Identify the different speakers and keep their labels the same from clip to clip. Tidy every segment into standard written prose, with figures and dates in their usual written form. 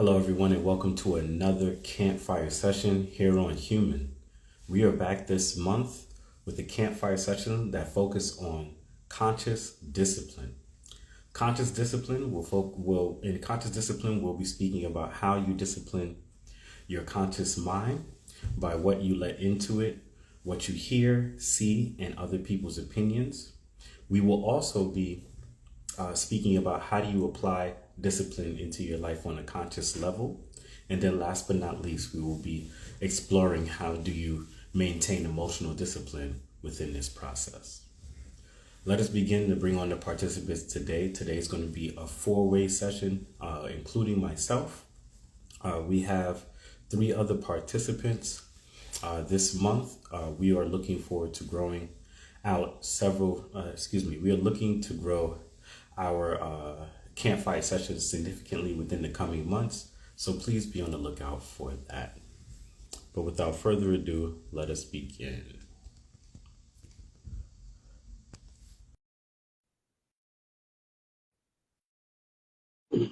Speaker 1: Hello, everyone, and welcome to another Campfire session here on Human. We are back this month with a Campfire session that focus on conscious discipline. In conscious discipline we'll be speaking about how you discipline your conscious mind by what you let into it, what you hear, see, and other people's opinions. We will also be speaking about how do you apply discipline into your life on a conscious level. And then last but not least, we will be exploring how do you maintain emotional discipline within this process. Let us begin to bring on the participants today. Today is going to be a four-way session, including myself. We have three other participants. This month, we are looking forward to growing out we are looking to grow our campfire sessions significantly within the coming months. So please be on the lookout for that. But without further ado, let us begin. We're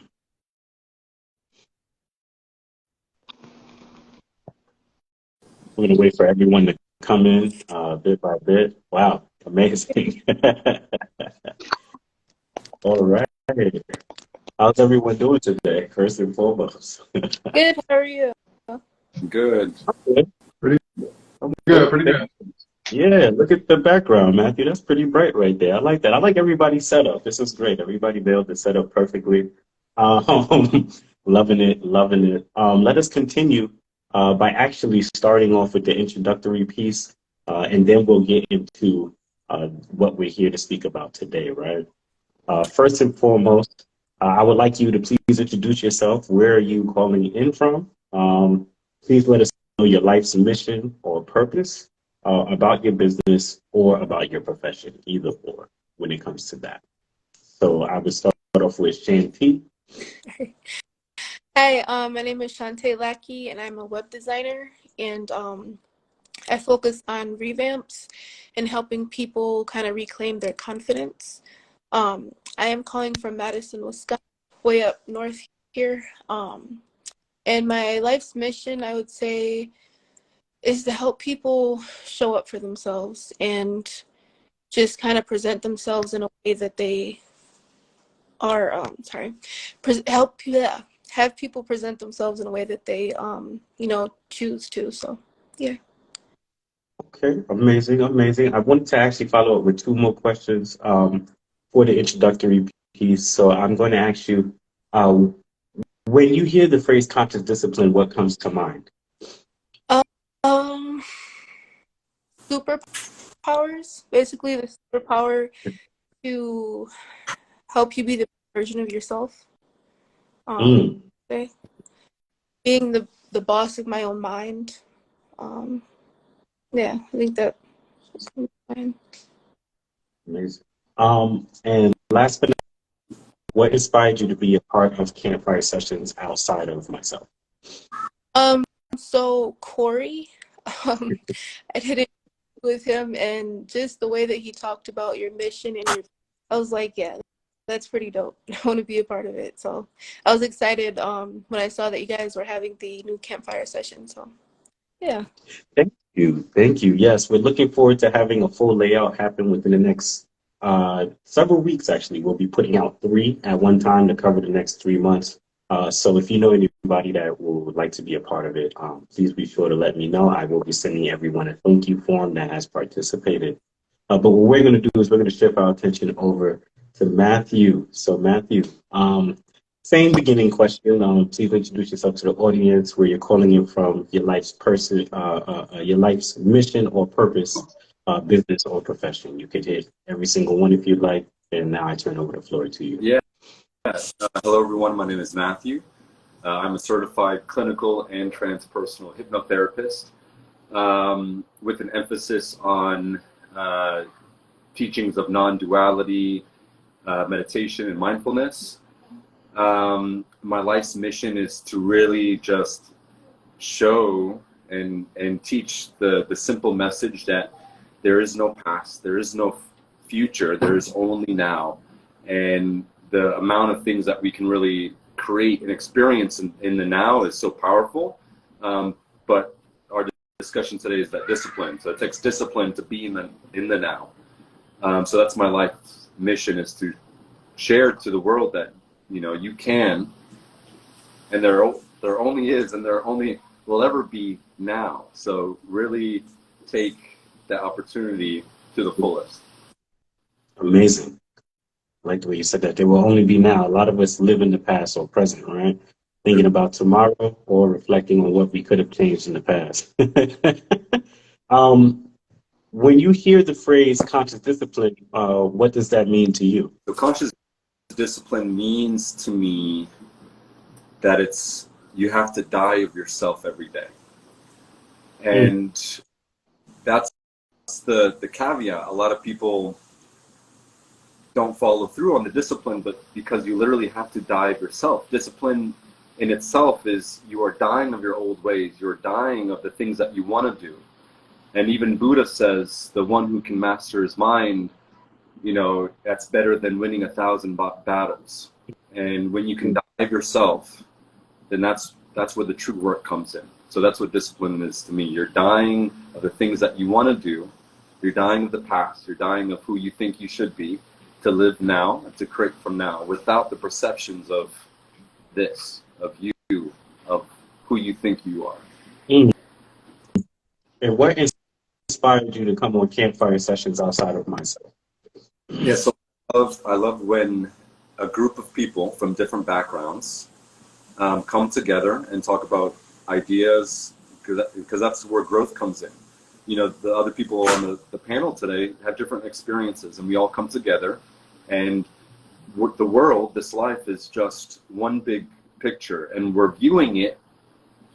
Speaker 1: going to wait for everyone to come in bit by bit. Wow, amazing. All right. How's everyone doing today, first and foremost?
Speaker 2: Good, how are you?
Speaker 3: Good.
Speaker 1: Good.
Speaker 3: Pretty
Speaker 1: I'm
Speaker 3: good,
Speaker 1: good.
Speaker 3: pretty good.
Speaker 1: Yeah, look at the background, Matthew. That's pretty bright right there. I like that. I like everybody's setup. This is great. Everybody nailed the setup perfectly. Loving it, loving it. Let us continue by actually starting off with the introductory piece, and then we'll get into what we're here to speak about today, right? First and foremost, I would like you to please introduce yourself. Where are you calling in from? Please let us know your life's mission or purpose, about your business or about your profession, either or, when it comes to that. So I would start off with Shanti.
Speaker 2: Hi, my name is Shantae Lackey, and I'm a web designer, and I focus on revamps and helping people kind of reclaim their confidence. I am calling from Madison, Wisconsin, way up north here. And my life's mission, I would say, is to help people show up for themselves and just kind of present themselves in a way that they are help have people present themselves in a way that they choose to. So yeah.
Speaker 1: Okay, amazing, amazing. I wanted to actually follow up with two more questions for the introductory piece. So I'm going to ask you, uh, when you hear the phrase conscious discipline, what comes to mind?
Speaker 2: um Superpowers, basically the superpower to help you be the version of yourself.
Speaker 1: Mm,
Speaker 2: Say, being the boss of my own mind. um yeah, I think that comes to mind.
Speaker 1: amazing. And last but not, what inspired you to be a part of campfire sessions outside of myself?
Speaker 2: um so Corey, um I did it with him, and just the way that he talked about your mission and I was like, yeah, that's pretty dope. I want to be a part of it. So I was excited when I saw that you guys were having the new campfire session. So yeah.
Speaker 1: Thank you. Thank you. Yes, we're looking forward to having a full layout happen within the next several weeks, actually. We'll be putting out three at one time to cover the next 3 months. So if you know anybody that would like to be a part of it, please be sure to let me know. I will be sending everyone a thank you form that has participated. But what we're going to do is we're going to shift our attention over to Matthew. So Matthew, same beginning question. Please introduce yourself to the audience, where you're calling in from, your life's mission or purpose, business or profession. You could hit every single one if you'd like. And now I turn over the floor to you.
Speaker 3: Yeah. Hello, everyone. My name is Matthew. I'm a certified clinical and transpersonal hypnotherapist, with an emphasis on teachings of non-duality, meditation, and mindfulness. My life's mission is to really just show and teach the simple message that there is no past, there is no future, there is only now. And the amount of things that we can really create an experience in the now is so powerful. But our discussion today is that discipline. So it takes discipline to be in the now. So that's my life mission, is to share to the world that, you know, you can, and there only is, and there only will ever be now. So really take that opportunity to the fullest.
Speaker 1: Amazing. I like the way you said that. There will only be now. A lot of us live in the past or present, right? Thinking about tomorrow or reflecting on what we could have changed in the past. When you hear the phrase conscious discipline, what does that mean to you?
Speaker 3: So conscious discipline means to me that you have to die of yourself every day. And that's the caveat. A lot of people don't follow through on the discipline, but because you literally have to die of yourself. Discipline in itself is you are dying of your old ways. You're dying of the things that you want to do. And even Buddha says the one who can master his mind, you know, that's better than winning 1,000 battles. And when you can die of yourself, then that's where the true work comes in. So that's what discipline is to me. You're dying of the things that you want to do. You're dying of the past. You're dying of who you think you should be, to live now and to create from now without the perceptions of this, of you, of who you think you are.
Speaker 1: Mm. And what inspired you to come on Campfire sessions outside of myself?
Speaker 3: Yeah, so I love when a group of people from different backgrounds come together and talk about ideas, because that's where growth comes in. You know, the other people on the panel today have different experiences, and we all come together, and the world, this life, is just one big picture, and we're viewing it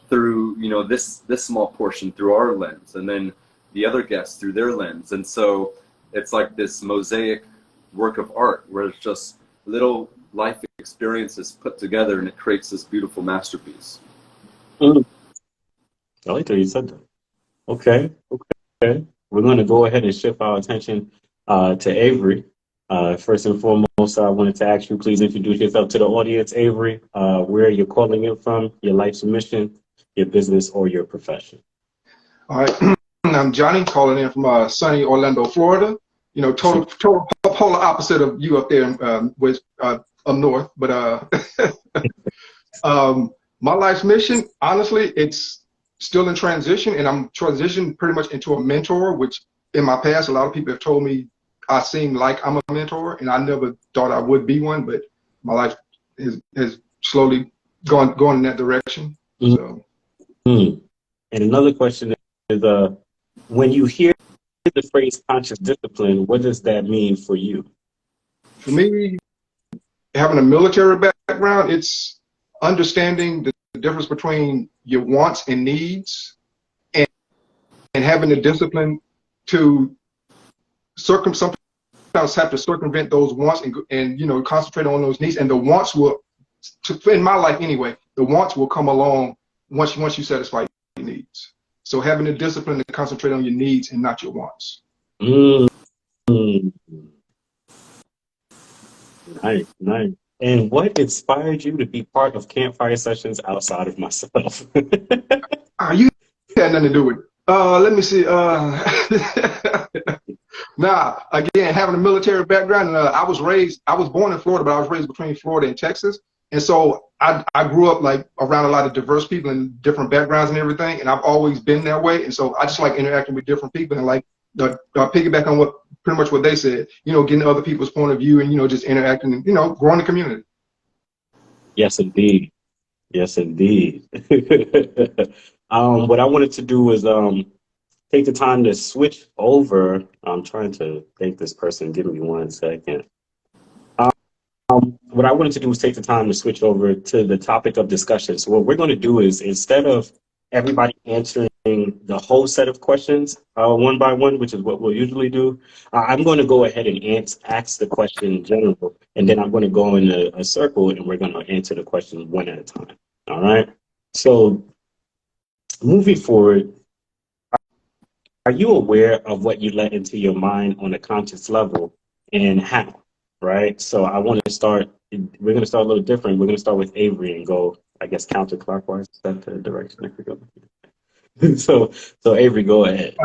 Speaker 3: through, you know, this small portion through our lens, and then the other guests through their lens. And so it's like this mosaic work of art where it's just little life experiences put together, and it creates this beautiful masterpiece.
Speaker 1: I like that you said that. Okay. We're going to go ahead and shift our attention to Avery. First and foremost, I wanted to ask you, please introduce yourself to the audience. Avery, where you're calling in from, your life's mission, your business, or your profession.
Speaker 4: All right. I'm Johnny, calling in from sunny Orlando, Florida. You know, total polar opposite of you up there up north. But my life's mission, honestly, it's still in transition, and I'm transitioning pretty much into a mentor, which in my past, a lot of people have told me I seem like I'm a mentor, and I never thought I would be one, but my life has slowly gone in that direction. So.
Speaker 1: And another question is, when you hear the phrase conscious discipline, what does that mean for you?
Speaker 4: For me, having a military background, it's understanding the difference between your wants and needs, and having the discipline to sometimes have to circumvent those wants and you know, concentrate on those needs. And the wants will, in my life anyway, the wants will come along once you satisfy your needs. So having the discipline to concentrate on your needs and not your wants.
Speaker 1: Nice. And what inspired you to be part of Campfire sessions outside of myself?
Speaker 4: You had nothing to do with it. Let me see. Nah, again, having a military background, I was born in Florida, but I was raised between Florida and Texas. And so I grew up like around a lot of diverse people and different backgrounds and everything. And I've always been that way. And so I just like interacting with different people, and like piggyback on pretty much what they said, you know, getting other people's point of view and, you know, just interacting and, you know, growing the community.
Speaker 1: Yes, indeed. What I wanted to do was take the time to switch over. I'm trying to thank this person. Give me 1 second. What I wanted to do was take the time to switch over to the topic of discussion. So what we're going to do is, instead of everybody answering the whole set of questions one by one, which is what we'll usually do, I'm going to go ahead and ask the question in general, and then I'm going to go in a circle, and we're going to answer the question one at a time. All right? So moving forward, are you aware of what you let into your mind on a conscious level, and how? right? So I want to start. We're going to start a little different. We're going to start with Avery and go, I guess, counterclockwise. Is that the direction I could go? So Avery, go ahead.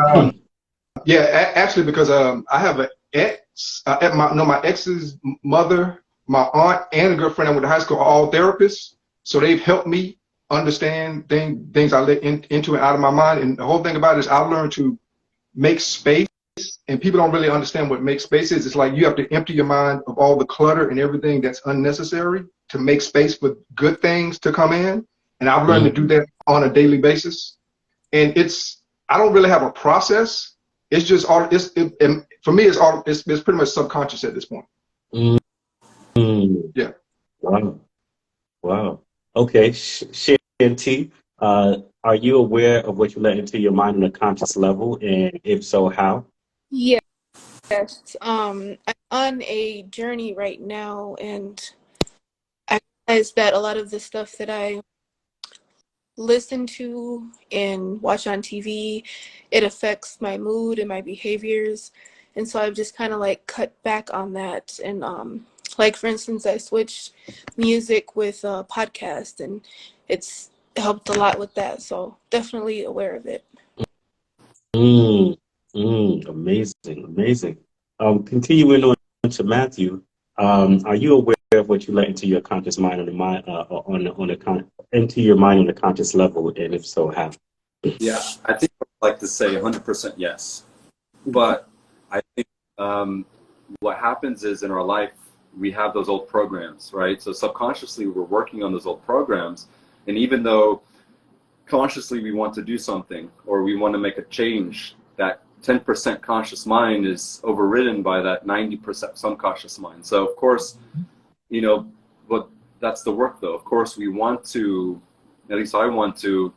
Speaker 4: Yeah, actually, because I have an ex, my ex's mother, my aunt, and a good friend I went to high school are all therapists. So they've helped me understand things I let into and out of my mind. And the whole thing about it is I learned to make space. And people don't really understand what make space is. It's like you have to empty your mind of all the clutter and everything that's unnecessary to make space for good things to come in. And I've learned to do that on a daily basis. And I don't really have a process. It's just all, for me, it's pretty much subconscious at this point.
Speaker 1: Mm.
Speaker 4: Yeah.
Speaker 1: Wow. Wow. Okay. Shanti, are you aware of what you let into your mind on a conscious level? And if so, how?
Speaker 2: Yes. I'm on a journey right now, and I realize that a lot of the stuff that I listen to and watch on TV, it affects my mood and my behaviors. And so I've just kind of like cut back on that. And like for instance, I switched music with a podcast, and it's helped a lot with that. So definitely aware of it.
Speaker 1: Amazing, amazing. Continuing on to Matthew, are you aware of what you let into your conscious mind on the mind into your mind on the conscious level, and if so, how?
Speaker 3: Yeah, I think I'd like to say 100% yes. But I think what happens is in our life, we have those old programs, right? So subconsciously, we're working on those old programs. And even though consciously we want to do something or we want to make a change, that 10% conscious mind is overridden by that 90% subconscious mind. So of course, but that's the work though. Of course, we want to, at least I want to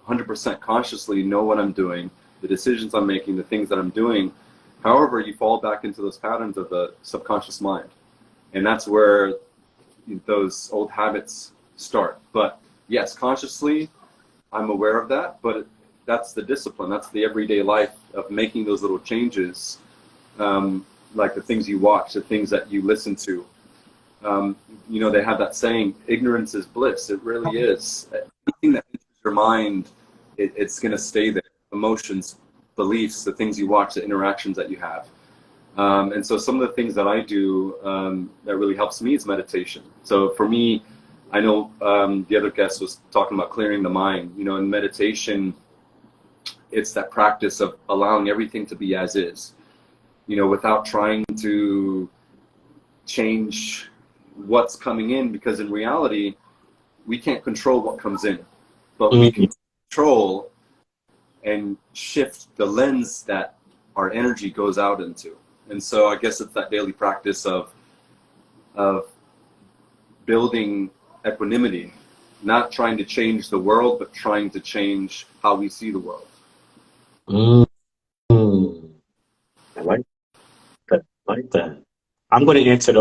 Speaker 3: 100% consciously know what I'm doing, the decisions I'm making, the things that I'm doing. However, you fall back into those patterns of the subconscious mind. And that's where those old habits start. But yes, consciously, I'm aware of that, but that's the discipline. That's the everyday life of making those little changes, like the things you watch, the things that you listen to. They have that saying, ignorance is bliss. It really is. Anything that enters your mind, it's going to stay there. Emotions, beliefs, the things you watch, the interactions that you have. And so some of the things that I do that really helps me is meditation. So for me, I know the other guest was talking about clearing the mind. In meditation, it's that practice of allowing everything to be as is, without trying to change what's coming in, because in reality, we can't control what comes in, but we can control and shift the lens that our energy goes out into. And so I guess it's that daily practice of building equanimity, not trying to change the world, but trying to change how we see the world.
Speaker 1: I like that. I'm going to answer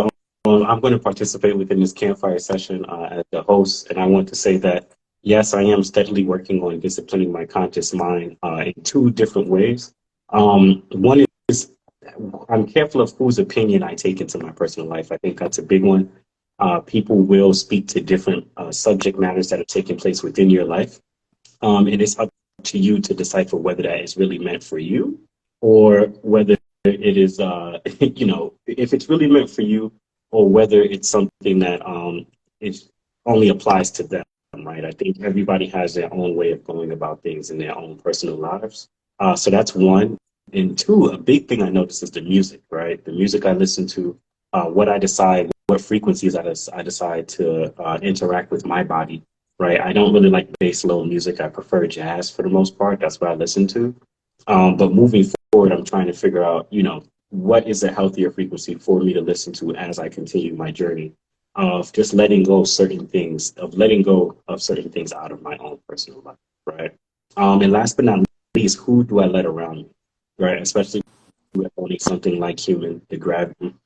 Speaker 1: I'm going to participate within this campfire session as the host, and I want to say that yes, I am steadily working on disciplining my conscious mind in two different ways. One is I'm careful of whose opinion I take into my personal life. I think that's a big one. People will speak to different subject matters that are taking place within your life. And it's up to you to decipher whether that is really meant for you or whether it is, if it's really meant for you or whether it's something that it only applies to them, right? I think everybody has their own way of going about things in their own personal lives. So that's one. And two, a big thing I notice is the music, right? The music I listen to, what I decide, what frequencies I decide to interact with my body, right? I don't really like bass low music. I prefer jazz for the most part. That's what I listen to. But moving forward, I'm trying to figure out, what is a healthier frequency for me to listen to as I continue my journey of just letting go of certain things, out of my own personal life, right? And last but not least, who do I let around me, right? Especially with owning something like HVMAN, the gravity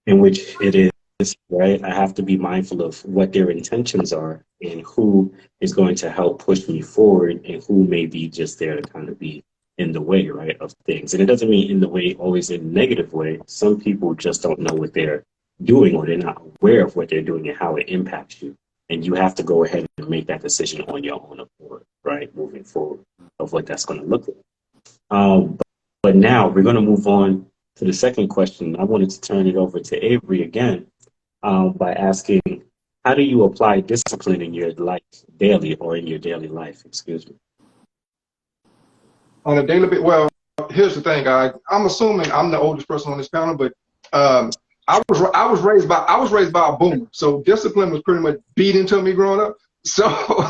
Speaker 1: in which it is, right? I have to be mindful of what their intentions are and who is going to help push me forward and who may be just there to kind of be in the way, right, of things. And it doesn't mean in the way always in a negative way. Some people just don't know what they're doing, or they're not aware of what they're doing and how it impacts you. And you have to go ahead and make that decision on your own accord, right? Moving forward of what that's going to look like. But now we're going to move on to the second question. I wanted to turn it over to Avery again by asking, how do you apply discipline in your life daily, or in your daily life, excuse me?
Speaker 4: On a daily basis, well, here's the thing, I'm assuming I'm the oldest person on this panel, but I was raised by a boomer, so discipline was pretty much beat into me growing up. So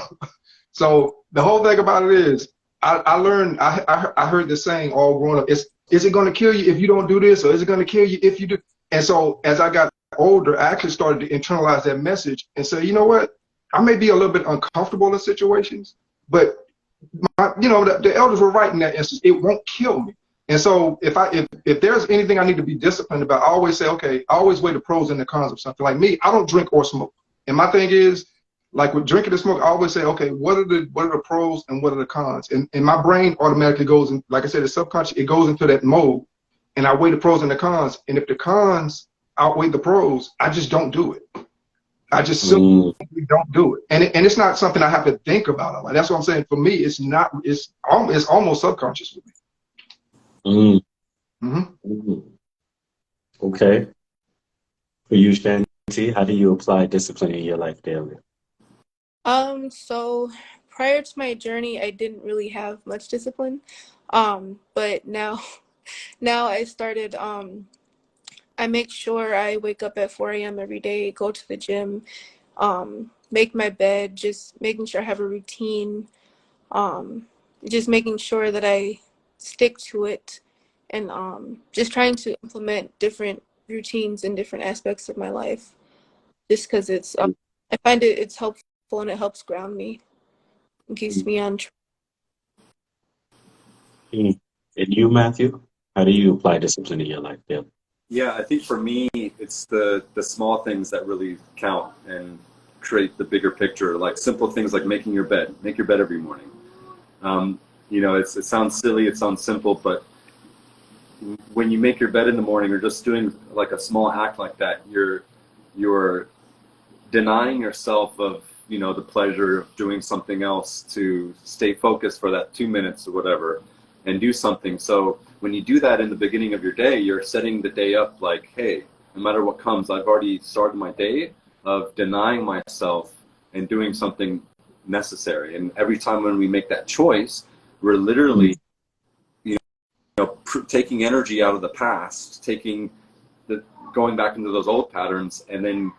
Speaker 4: so the whole thing about it is, I learned, I heard this saying all growing up: is it going to kill you if you don't do this, or is it going to kill you if you do? And so as I got older, I actually started to internalize that message and say, you know what, I may be a little bit uncomfortable in situations, but the elders were right in that instance. It won't kill me. And so if there's anything I need to be disciplined about, I always say, okay, I always weigh the pros and the cons of something. Like me, I don't drink or smoke. And my thing is, like with drinking and smoke, I always say, okay, what are the pros and what are the cons? And my brain automatically goes in, like I said, it's subconscious, it goes into that mode. And I weigh the pros and the cons. And if the cons outweigh the pros, I just don't do it. I just simply don't do it. And it's not something I have to think about. Like, that's what I'm saying. For me, it's almost subconscious with me.
Speaker 1: Okay. For you, Shanti, how do you apply discipline in your life daily?
Speaker 2: So prior to my journey, I didn't really have much discipline. But now I started, I make sure I wake up at 4 a.m. every day, go to the gym, make my bed, just making sure I have a routine, just making sure that I stick to it, and just trying to implement different routines in different aspects of my life, just because I find it's helpful, and it helps ground me and keeps me on track.
Speaker 1: And you, Matthew, how do you apply discipline in your life daily?
Speaker 3: Yeah, I think for me, it's the small things that really count and create the bigger picture. Like simple things like making your bed. Make your bed every morning. It sounds silly, it sounds simple, but when you make your bed in the morning, or just doing like a small act like that, you're denying yourself of the pleasure of doing something else to stay focused for that 2 minutes or whatever and do something. So when you do that in the beginning of your day, you're setting the day up like, hey, no matter what comes, I've already started my day of denying myself and doing something necessary. And every time when we make that choice, we're literally taking energy out of the past, going back into those old patterns, and then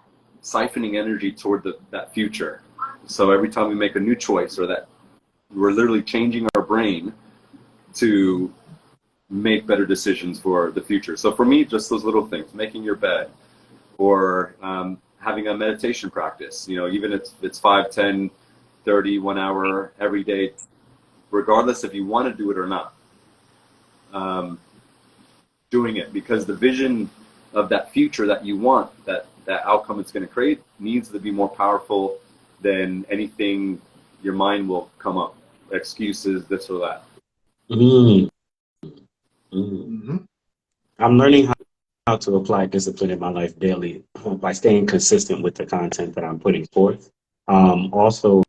Speaker 3: siphoning energy toward that future. So every time we make a new choice, or that, we're literally changing our brain to make better decisions for the future. So for me, just those little things, making your bed, or having a meditation practice, even if it's 5, 10, 30, 1 hour every day, regardless if you want to do it or not, doing it, because the vision of that future that you want, that outcome it's going to create, needs to be more powerful than anything your mind will come up, excuses, this or that.
Speaker 1: I'm learning how to apply discipline in my life daily by staying consistent with the content that I'm putting forth. Also,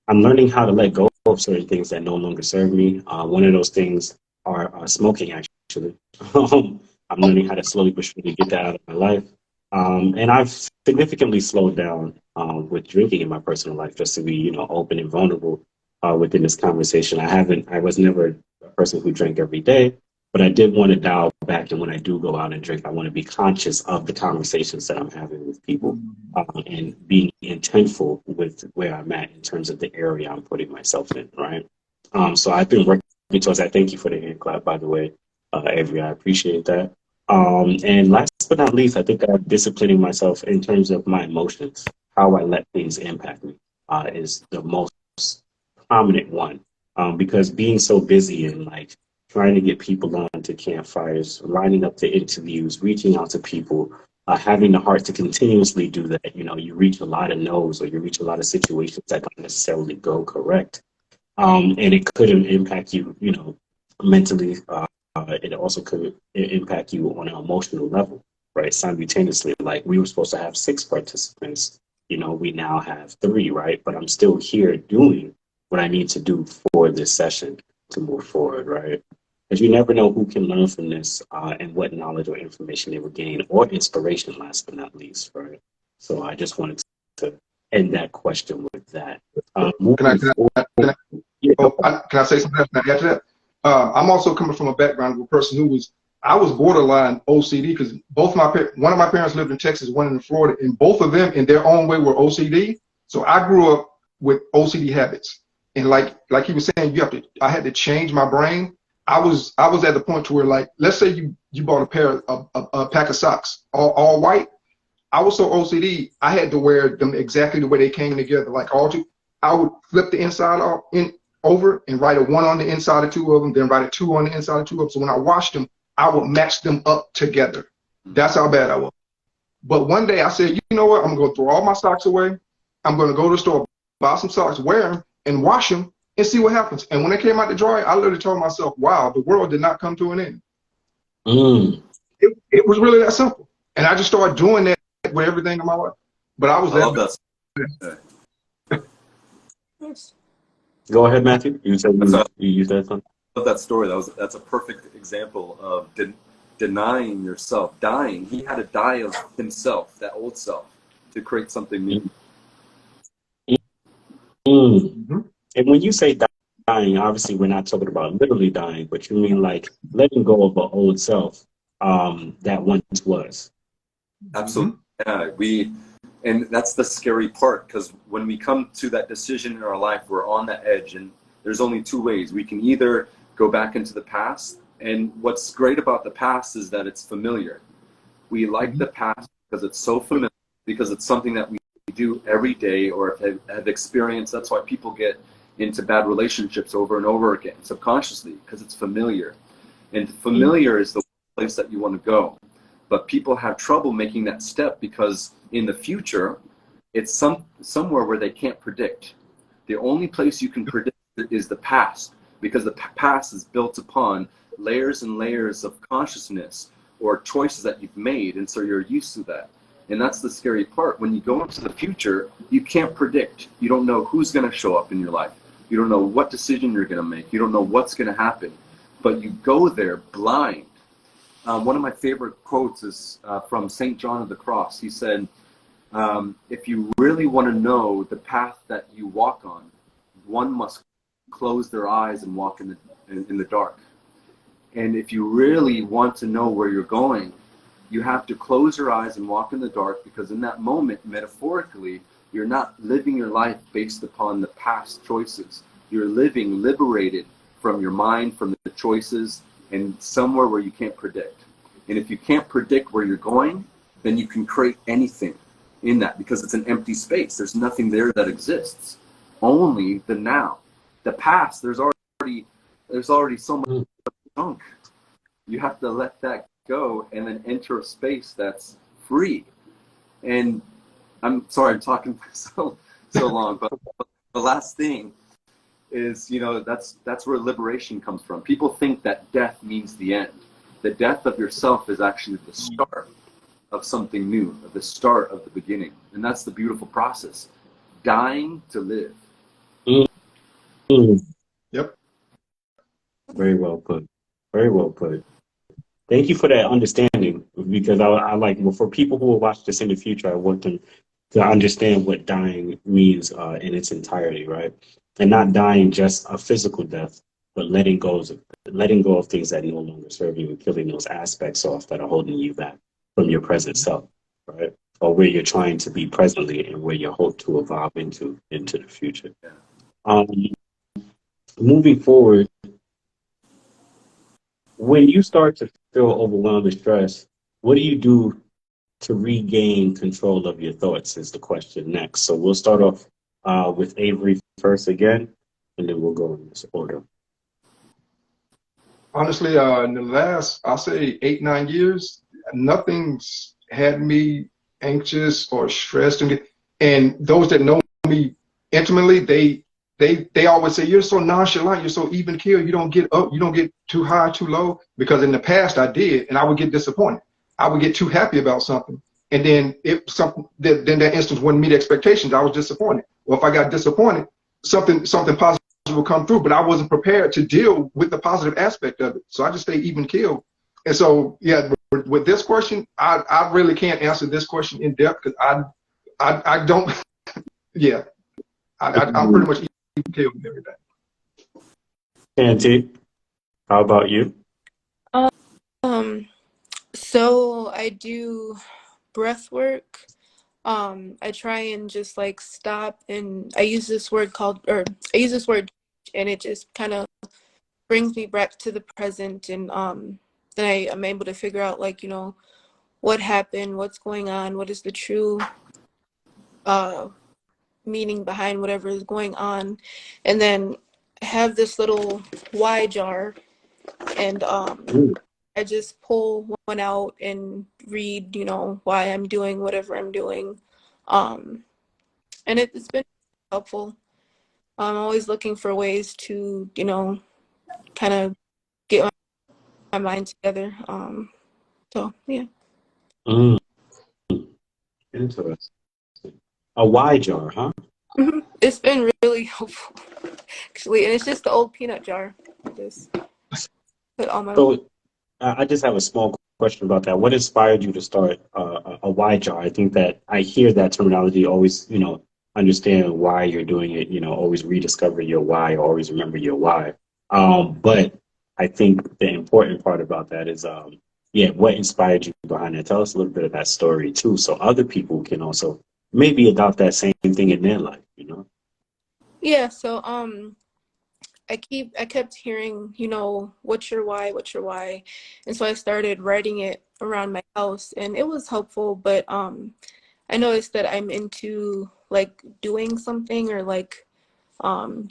Speaker 1: I'm learning how to let go of certain things that no longer serve me. One of those things are smoking, actually. I'm learning how to slowly but surely get that out of my life. And I've significantly slowed down with drinking in my personal life, just to be, open and vulnerable within this conversation. I was never a person who drank every day, but I did want to dial back. And when I do go out and drink, I want to be conscious of the conversations that I'm having with people, and being intentful with where I'm at in terms of the area I'm putting myself in, right? So I've been working towards that. Thank you for the hand clap, by the way, Avery. I appreciate that. And last but not least, I think I'm disciplining myself in terms of my emotions. How I let things impact me is the most prominent one, because being so busy and like trying to get people on to campfires, lining up to interviews, reaching out to people, having the heart to continuously do that. You reach a lot of no's, or you reach a lot of situations that don't necessarily go correct. And it could impact you, mentally. It also could impact you on an emotional level. right? Simultaneously, like we were supposed to have 6 participants, we now have 3, right? But I'm still here doing what I need to do for this session to move forward, right? Because you never know who can learn from this and what knowledge or information they will gain or inspiration, last but not least, right? So I just wanted to end that question with that.
Speaker 4: Can I,
Speaker 1: Moving
Speaker 4: can
Speaker 1: forward,
Speaker 4: I, can I,
Speaker 1: yeah,
Speaker 4: can I say something? Can I add to that? I'm also coming from a background of a person I was borderline OCD because one of my parents lived in Texas, one in Florida, and both of them in their own way were OCD. So I grew up with OCD habits. And like he was saying, I had to change my brain. I was at the point to where, like, let's say you bought a pack of socks, all white. I was so OCD, I had to wear them exactly the way they came together, like all two. I would flip the inside over and write a 1 on the inside of 2 of them, then write a 2 on the inside of 2 of them. So when I washed them, I would match them up together. That's how bad I was. But one day I said, you know what? I'm going to throw all my socks away. I'm going to go to the store, buy some socks, wear them, and wash them, and see what happens. And when they came out the dryer, I literally told myself, wow, the world did not come to an end. It was really that simple. And I just started doing that with everything in my life. But I was
Speaker 3: love
Speaker 4: that.
Speaker 1: Go ahead, Matthew. You said something.
Speaker 3: I love that story. That's a perfect example of denying yourself, dying. He had to die of himself, that old self, to create something new.
Speaker 1: And when you say dying, obviously we're not talking about literally dying, but you mean like letting go of an old self that once was.
Speaker 3: Absolutely. Yeah, and that's the scary part, because when we come to that decision in our life, we're on the edge, and there's only 2 ways. We can either go back into the past, and what's great about the past is that it's familiar. We like the past because it's so familiar, because it's something that we do every day or have experienced. That's why people get into bad relationships over and over again, subconsciously, because it's familiar. And familiar is the place that you want to go. But people have trouble making that step because in the future, it's somewhere where they can't predict. The only place you can predict is the past, because the past is built upon layers and layers of consciousness or choices that you've made, and so you're used to that. And that's the scary part. When you go into the future, you can't predict. You don't know who's going to show up in your life. You don't know what decision you're going to make. You don't know what's going to happen. But you go there blind. One of my favorite quotes is from St. John of the Cross. He said, if you really want to know the path that you walk on, one must close their eyes and walk in the dark. And if you really want to know where you're going, you have to close your eyes and walk in the dark, because in that moment, metaphorically, you're not living your life based upon the past choices. You're living liberated from your mind, from the choices, and somewhere where you can't predict. And if you can't predict where you're going, then you can create anything in that, because it's an empty space. There's nothing there that exists. Only the now. The past, there's already so much junk. You have to let that go and then enter a space that's free. And I'm sorry I'm talking so long, but the last thing is, that's where liberation comes from. People think that death means the end. The death of yourself is actually the start of something new, the start of the beginning. And that's the beautiful process. Dying to live.
Speaker 4: Yep.
Speaker 1: Very well put. Very well put. Thank you for that understanding, because I like, well, for people who will watch this in the future, I want them to understand what dying means in its entirety, right? And not dying just a physical death, but letting go of things that no longer serve you, and killing those aspects off that are holding you back from your present self, right? Or where you're trying to be presently and where you hope to evolve into the future. Moving forward, when you start to feel overwhelmed and stressed, what do you do to regain control of your thoughts is the question next. So we'll start off with Avery first again, and then we'll go in this order.
Speaker 4: Honestly, in the last, I'll say 8-9 years, nothing's had me anxious or stressed. And those that know me intimately, they always say, you're so nonchalant, you're so even keel, you don't get up, you don't get too high, too low. Because in the past I did, and I would get disappointed. I would get too happy about something. And then then that instance wouldn't meet expectations. I was disappointed. Or if I got disappointed, something positive will come through, but I wasn't prepared to deal with the positive aspect of it. So I just stay even keeled. And so, yeah, with this question, I really can't answer this question in depth because I don't, yeah, I'm pretty much even keeled with everything.
Speaker 1: Auntie, how about you?
Speaker 2: Um, so I do breath work. I try and just like stop, and I use this word and it just kind of brings me back to the present, and then I'm able to figure out, like, what happened, what's going on, what is the true uh meaning behind whatever is going on, and then have this little Y jar, and
Speaker 1: Mm.
Speaker 2: I just pull one out and read, why I'm doing whatever I'm doing. Um, and it's been helpful. I'm always looking for ways to, kind of get my mind together. So yeah.
Speaker 1: Mm. Interesting. A Y jar, huh?
Speaker 2: It's been really helpful, actually, and it's just the old peanut jar. I just put all my.
Speaker 1: So I just have a small question about that. What inspired you to start a Y jar? I think that I hear that terminology always, understand why you're doing it, always rediscover your why, always remember your why. But I think the important part about that is, yeah, what inspired you behind it? Tell us a little bit of that story too, so other people can also maybe adopt that same thing in their life.
Speaker 2: Yeah. So I kept hearing, what's your why, what's your why? And so I started writing it around my house, and it was helpful, but I noticed that I'm into like doing something, or like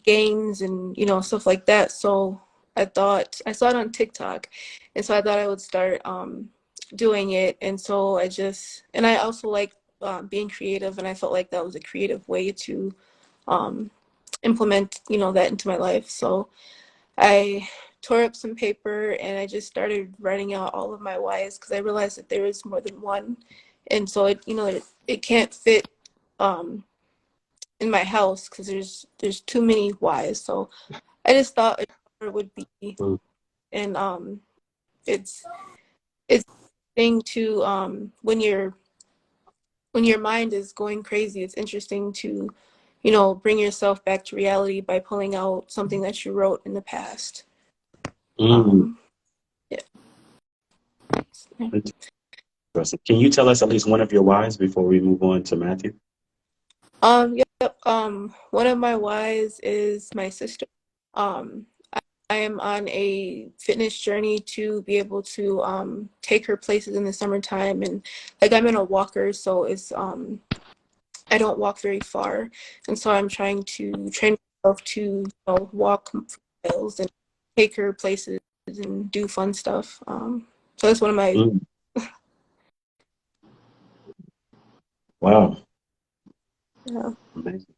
Speaker 2: games and, stuff like that. So I saw it on TikTok, and so I thought I would start doing it. And so and I also like being creative, and I felt like that was a creative way to um implement, that into my life. So I tore up some paper, and I just started writing out all of my whys, because I realized that there is more than one. And so it can't fit um, in my house, because there's too many whys. So I just thought it would be,
Speaker 1: Mm.
Speaker 2: and it's it's thing to when your mind is going crazy, it's interesting to, bring yourself back to reality by pulling out something that you wrote in the past.
Speaker 1: Mm.
Speaker 2: Um, yeah.
Speaker 1: Interesting. Can you tell us at least one of your whys before we move on to Matthew?
Speaker 2: Yep. One of my whys is my sister. Um, I am on a fitness journey to be able to take her places in the summertime, and like I'm in a walker, so it's I don't walk very far, and so I'm trying to train myself to, walk miles and take her places and do fun stuff. So that's one of my.
Speaker 1: Mm. Wow.
Speaker 2: Yeah.
Speaker 1: Amazing.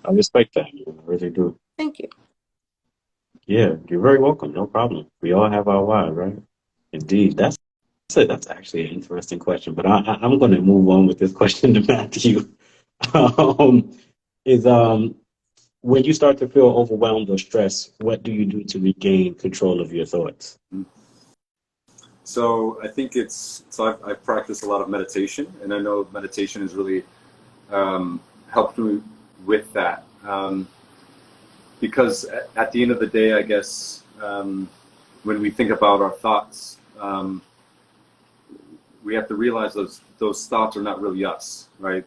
Speaker 1: I respect that. I really do.
Speaker 2: Thank you.
Speaker 1: Yeah, you're very welcome. No problem. We all have our why, right? Indeed. That's actually an interesting question, but I'm going to move on with this question to Matthew. Um, is when you start to feel overwhelmed or stressed, what do you do to regain control of your thoughts?
Speaker 3: So I think I've practiced a lot of meditation, and I know meditation has really helped me with that. Because at the end of the day, I guess when we think about our thoughts, we have to realize those thoughts are not really us, right?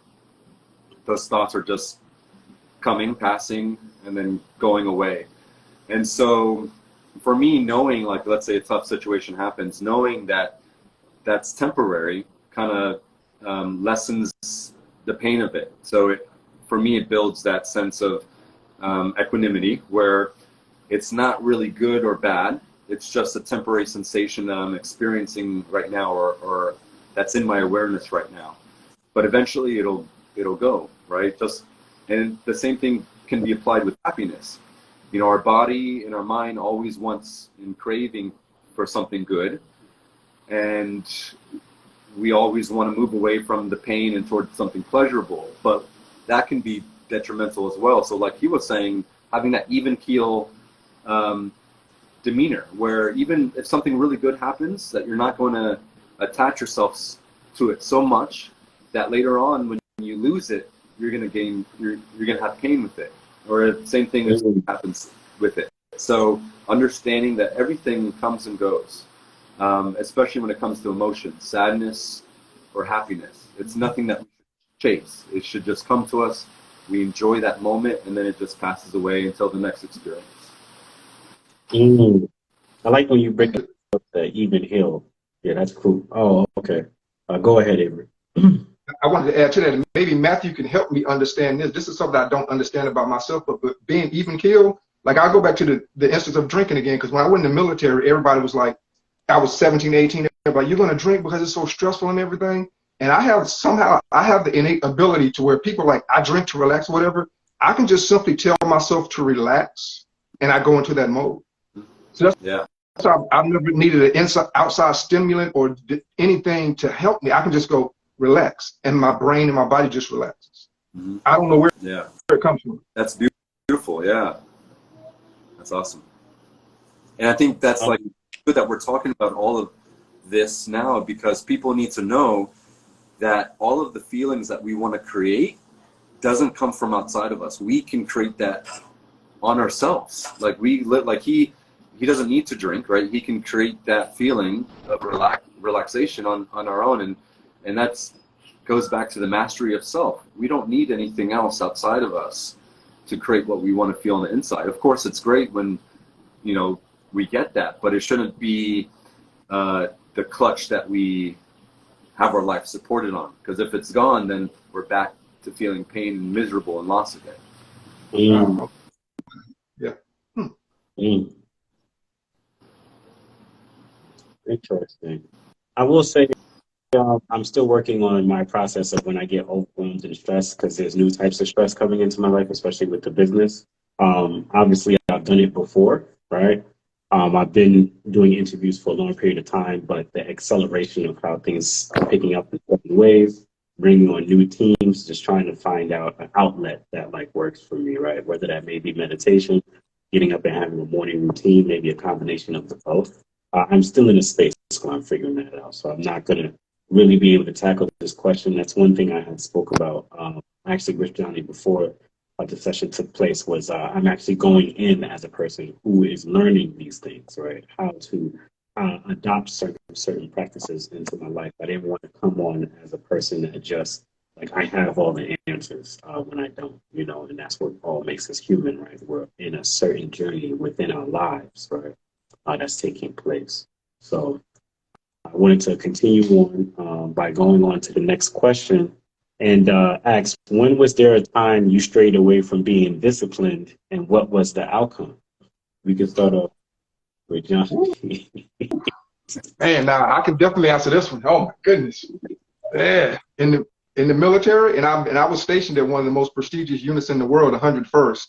Speaker 3: Those thoughts are just coming, passing, and then going away. And so for me, knowing, like, let's say a tough situation happens, knowing that that's temporary kind of lessens the pain of it. So for me, it builds that sense of equanimity, where it's not really good or bad. It's just a temporary sensation that I'm experiencing right now, or that's in my awareness right now. But eventually it'll go, right? And the same thing can be applied with happiness. Our body and our mind always wants and craving for something good. and we always want to move away from the pain and towards something pleasurable, but that can be detrimental as well. So like he was saying, having that even keel demeanor, where even if something really good happens, that you're not going to attach yourself to it so much that later on when you lose it, you're going to have pain with it, or the same thing happens with it. So understanding that everything comes and goes, especially when it comes to emotion, sadness or happiness. It's nothing that we should chase. It should just come to us. We enjoy that moment, and then it just passes away until the next experience.
Speaker 1: I like when you break up the even hill. Yeah, that's cool. Oh, okay. Go ahead, Avery.
Speaker 4: I wanted to add to that, and maybe Matthew can help me understand this. This is something I don't understand about myself, but being even keel, like I'll go back to the instance of drinking again, because when I went in the military, everybody was like, I was 17, 18, everybody, you're going to drink because it's so stressful and everything. And I have the innate ability to where people like, I drink to relax or whatever. I can just simply tell myself to relax, and I go into that mode. So that's why I've never needed an outside stimulant or anything to help me. I can just go relax, and my brain and my body just relaxes. I don't know where it comes from.
Speaker 3: That's beautiful. Yeah, that's awesome. And I think that's like good that we're talking about all of this now, because people need to know that all of the feelings that we want to create doesn't come from outside of us. We can create that on ourselves. Like he doesn't need to drink, right? He can create that feeling of relaxation on our own, and that's goes back to the mastery of self. We don't need anything else outside of us to create what we want to feel on the inside. Of course, it's great when we get that, but it shouldn't be the clutch that we have our life supported on, because if it's gone, then we're back to feeling pain and miserable and loss again.
Speaker 1: Interesting. I will say I'm still working on my process of when I get overwhelmed and stressed, because there's new types of stress coming into my life, especially with the business. Obviously, I've done it before, right? I've been doing interviews for a long period of time, but the acceleration of how things are picking up in certain ways, bringing on new teams, just trying to find out an outlet that like works for me, right? Whether that may be meditation, getting up and having a morning routine, maybe a combination of the both. I'm still in a space where I'm figuring that out, so I'm not going to really be able to tackle this question. That's one thing I had spoke about actually with Johnny before the session took place, was I'm actually going in as a person who is learning these things, right? How to adopt certain practices into my life. I didn't want to come on as a person that just like I have all the answers when I don't, and that's what all makes us human, right? We're in a certain journey within our lives, right? That's taking place. So I wanted to continue on by going on to the next question and ask, when was there a time you strayed away from being disciplined, and what was the outcome? We can start off with John.
Speaker 4: Man, now I can definitely answer this one. Oh my goodness. Yeah. In the military, and I was stationed at one of the most prestigious units in the world, 101st.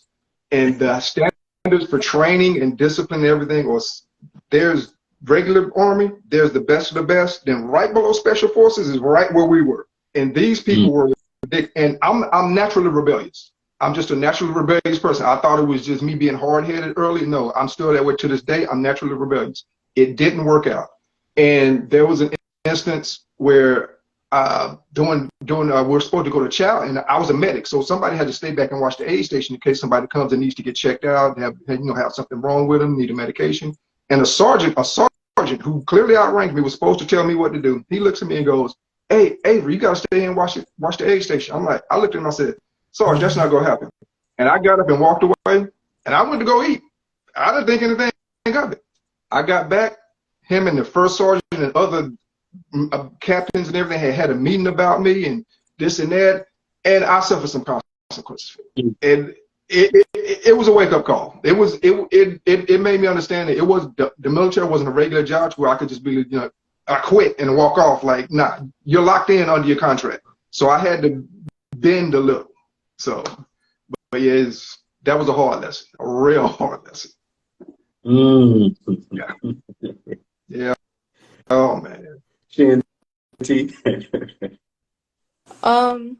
Speaker 4: And the standards for training and discipline and everything was, there's regular Army, there's the best of the best, then right below Special Forces is right where we were. And these people were big, and I'm naturally rebellious. I'm just a naturally rebellious person. I thought it was just me being hard-headed early. No, I'm still that way to this day. I'm naturally rebellious. It didn't work out. And there was an instance where we're supposed to go to chow, and I was a medic, so somebody had to stay back and watch the aid station in case somebody comes and needs to get checked out, have something wrong with them, need a medication. And a sergeant who clearly outranked me was supposed to tell me what to do. He looks at me and goes, "Hey, Avery, you gotta stay and watch the aid station." I looked at him and I said, "Sarge, that's not gonna happen." And I got up and walked away, and I went to go eat. I didn't think anything of it. I got back, him and the first sergeant and other captains and everything had a meeting about me and this and that, and I suffered some consequences. And it was a wake up call. It made me understand that it was the military wasn't a regular job where I could just be, I quit and walk off. Like, nah, you're locked in under your contract. So I had to bend a little. So, but yeah, that was a hard lesson, a real hard lesson. Yeah. Yeah. Oh man.
Speaker 1: Shanti?
Speaker 2: Um,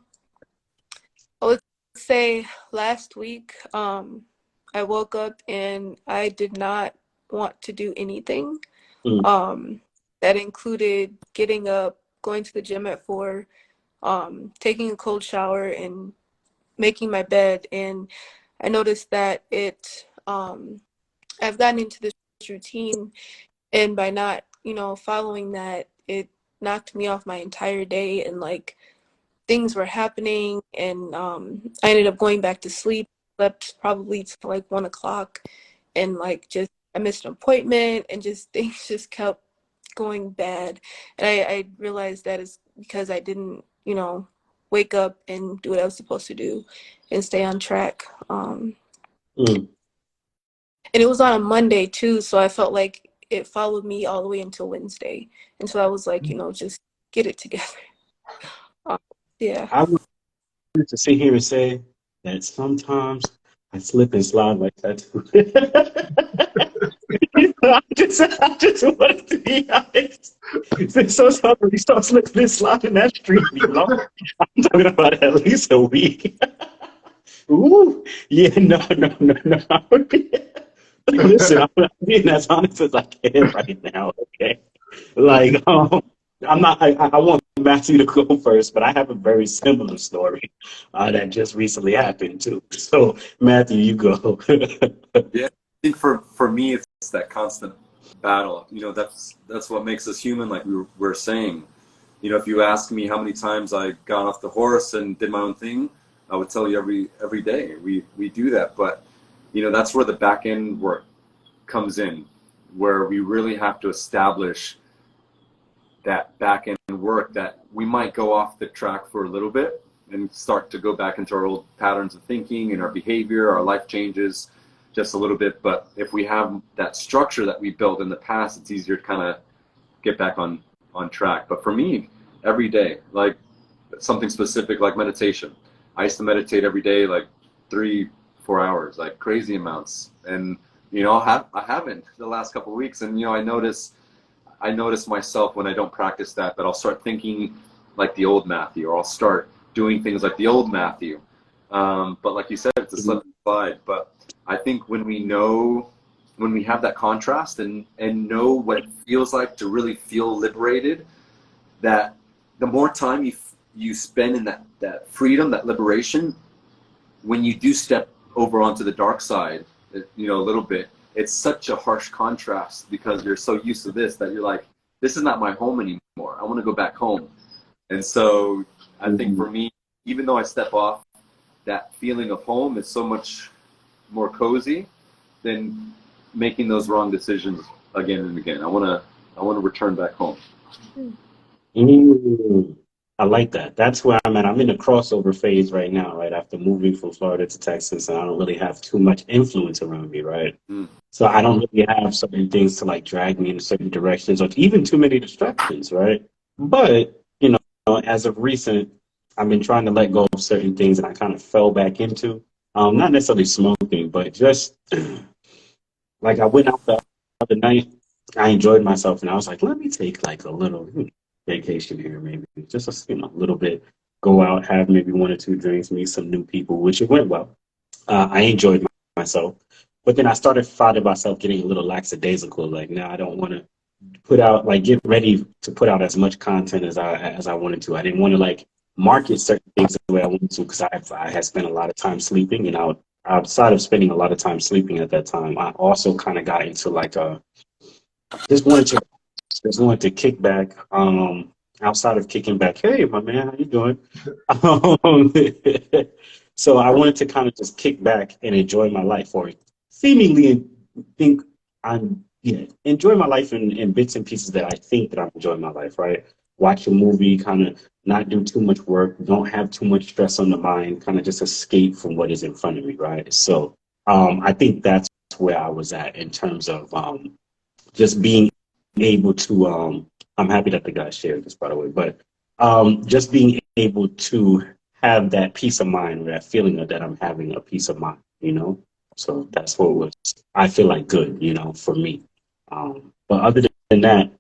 Speaker 2: I would say last week, I woke up and I did not want to do anything.
Speaker 1: Mm,
Speaker 2: That included getting up, going to the gym at 4, taking a cold shower and making my bed. And I noticed that I've gotten into this routine, and by not, following that, it knocked me off my entire day, and like things were happening, and I ended up going back to sleep, slept probably till like 1 o'clock, and like just I missed an appointment, and just things just kept going bad. And I realized that is because I didn't, wake up and do what I was supposed to do and stay on track.
Speaker 1: mm,
Speaker 2: And it was on a Monday too, so I felt like it followed me all the way until Wednesday. And so I was like, just get it together. Um, yeah.
Speaker 1: I wanted to sit here and say that sometimes I slip and slide like that too. I just wanted to be honest. So sometimes you start slipping and sliding that street be long. I'm talking about at least a week. Ooh, yeah, no. Listen, I'm being as honest as I can right now. Okay, like I'm not. I want Matthew to go first, but I have a very similar story that just recently happened too. So Matthew, you go.
Speaker 3: Yeah, I think for me, it's that constant battle. That's what makes us human. Like we were saying, if you ask me how many times I got off the horse and did my own thing, I would tell you every day. We do that, but that's where the back end work comes in, where we really have to establish that back end work, that we might go off the track for a little bit and start to go back into our old patterns of thinking and our behavior, our life changes just a little bit. But if we have that structure that we built in the past, it's easier to kind of get back on track. But for me, every day, like something specific like meditation, I used to meditate every day, like 3-4 hours, like crazy amounts. And I haven't the last couple of weeks. And I notice myself when I don't practice that I'll start thinking like the old Matthew, or I'll start doing things like the old Matthew. But like you said, it's a slip and slide. But I think when we have that contrast and know what it feels like to really feel liberated, that the more time you spend in that freedom, that liberation, when you do step over onto the dark side, a little bit, it's such a harsh contrast, because you're so used to this that you're like, this is not my home anymore. I want to go back home. And so I think for me, even though I step off, that feeling of home is so much more cozy than making those wrong decisions again and again. I want to return back home.
Speaker 1: Mm, I like that. That's where I'm at. I'm in a crossover phase right now, right after moving from Florida to Texas, and I don't really have too much influence around me, right?
Speaker 3: Mm.
Speaker 1: So I don't really have certain things to like drag me in certain directions, or even too many distractions, right? But as of recent, I've been trying to let go of certain things, and I kind of fell back into, not necessarily smoking, but just like I went out the other night. I enjoyed myself, and I was like, let me take like a little vacation here, maybe just a little bit. Go out, have maybe 1 or 2 drinks, meet some new people, which it went well. I enjoyed myself, but then I started finding myself getting a little lackadaisical. Like now, I don't want to put out like get ready to put out as much content as I wanted to. I didn't want to like market certain things the way I wanted to, because I had spent a lot of time sleeping, and outside of spending a lot of time sleeping at that time, I also kind of got into like a just wanted to kick back. Outside of kicking back, hey, my man, how you doing? Um, so I wanted to kind of just kick back and enjoy my life, or seemingly think enjoy my life in bits and pieces that I think that I'm enjoying my life, right? Watch a movie, kind of not do too much work, don't have too much stress on the mind, kind of just escape from what is in front of me, right? So I think that's where I was at in terms of just being able to I'm happy that the guy shared this, by the way, but just being able to have that peace of mind, or that feeling of that I'm having a peace of mind. So that's what was, I feel like, good, for me. But other than that,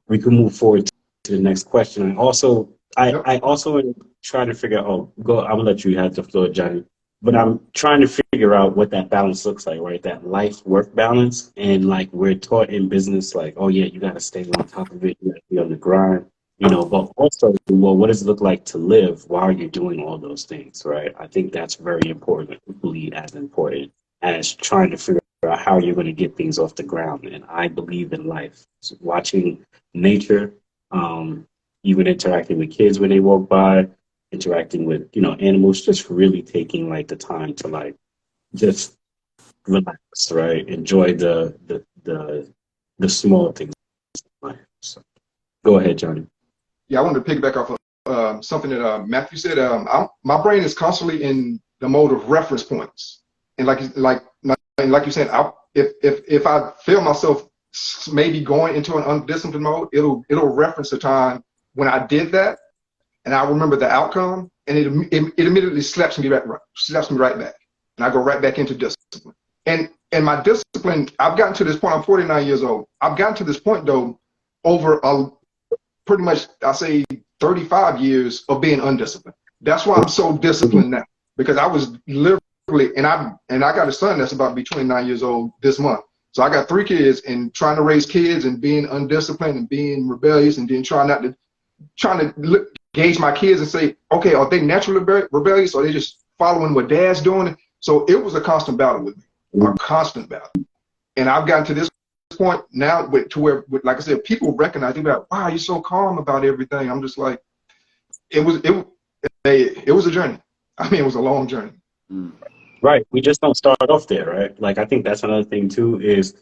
Speaker 1: we can move forward to the next question.
Speaker 4: Yep.
Speaker 1: I also am trying to figure out, oh, go, I'm gonna let you have the floor, Johnny. But I'm trying to figure out what that balance looks like, right? That life work balance. And like we're taught in business, like, oh yeah, you gotta stay on top of it, you gotta be on the grind, but also, well, what does it look like to live while you're doing all those things, right? I think that's very important, equally as important as trying to figure out how you're going to get things off the ground. And I believe in life. So watching nature, even interacting with kids when they walk by, interacting with animals, just really taking like the time to like just relax, right? Enjoy the small things in life. So go ahead, Johnny.
Speaker 4: Yeah, I wanted to piggyback off of something that Matthew said. My brain is constantly in the mode of reference points, and like you said, if I feel myself maybe going into an undisciplined mode, it'll reference the time when I did that, and I remember the outcome, and it immediately slaps me right back, and I go right back into discipline. And my discipline, I've gotten to this point. I'm 49 years old. I've gotten to this point though over pretty much, I say 35 years of being undisciplined. That's why I'm so disciplined now, because I was literally, and I got a son that's about to be 29 years old this month. So I got 3 kids, and trying to raise kids and being undisciplined and being rebellious, and then trying to gauge my kids and say, okay, are they naturally rebellious, or are they just following what dad's doing? So it was a constant battle with me, a constant battle. And I've gotten to this point now to where, like I said, people recognize, they're like, wow, you're so calm about everything. I'm just like, it was a journey. I mean, it was a long journey.
Speaker 1: Right. We just don't start off there, right? Like, I think that's another thing too, is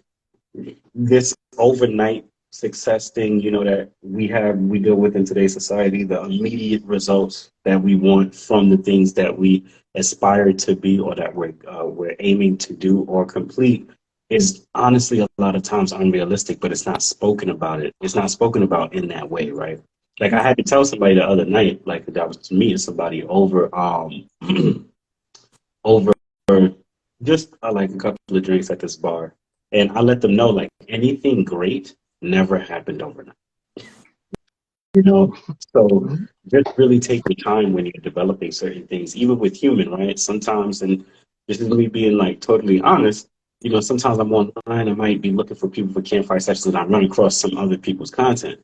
Speaker 1: this overnight success thing, that we deal with in today's society, the immediate results that we want from the things that we aspire to be, or that we're aiming to do or complete, is honestly a lot of times unrealistic, but it's not spoken about in that way, right? Like, I had to tell somebody the other night, like, that was to me, somebody over over just like a couple of drinks at this bar, and I let them know, like, anything great never happened overnight. So just really take your time when you're developing certain things, even with human, right? Sometimes, and this is me being like totally honest, sometimes I'm online, I might be looking for people for campfire sessions, and I run across some other people's content.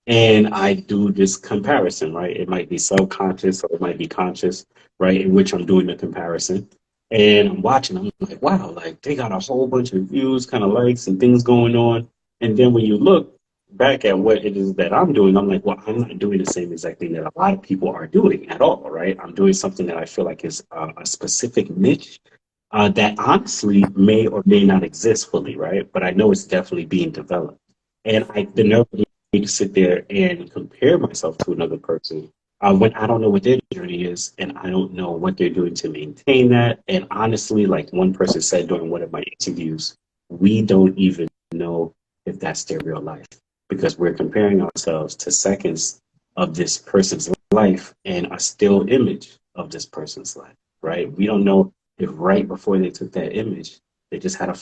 Speaker 1: And I do this comparison, right? It might be subconscious or it might be conscious, right? In which I'm doing the comparison. And I'm watching, I'm like, wow, like they got a whole bunch of views, kind of likes and things going on. And then when you look back at what it is that I'm doing, I'm like, well, I'm not doing the same exact thing that a lot of people are doing at all, right? I'm doing something that I feel like is a specific niche that honestly may or may not exist fully, right? But I know it's definitely being developed. And the nerve to sit there and compare myself to another person when I don't know what their journey is, and I don't know what they're doing to maintain that. And honestly, like one person said during one of my interviews, we don't even know if that's their real life, because we're comparing ourselves to seconds of this person's life and a still image of this person's life, right? We don't know if right before they took that image, they just had a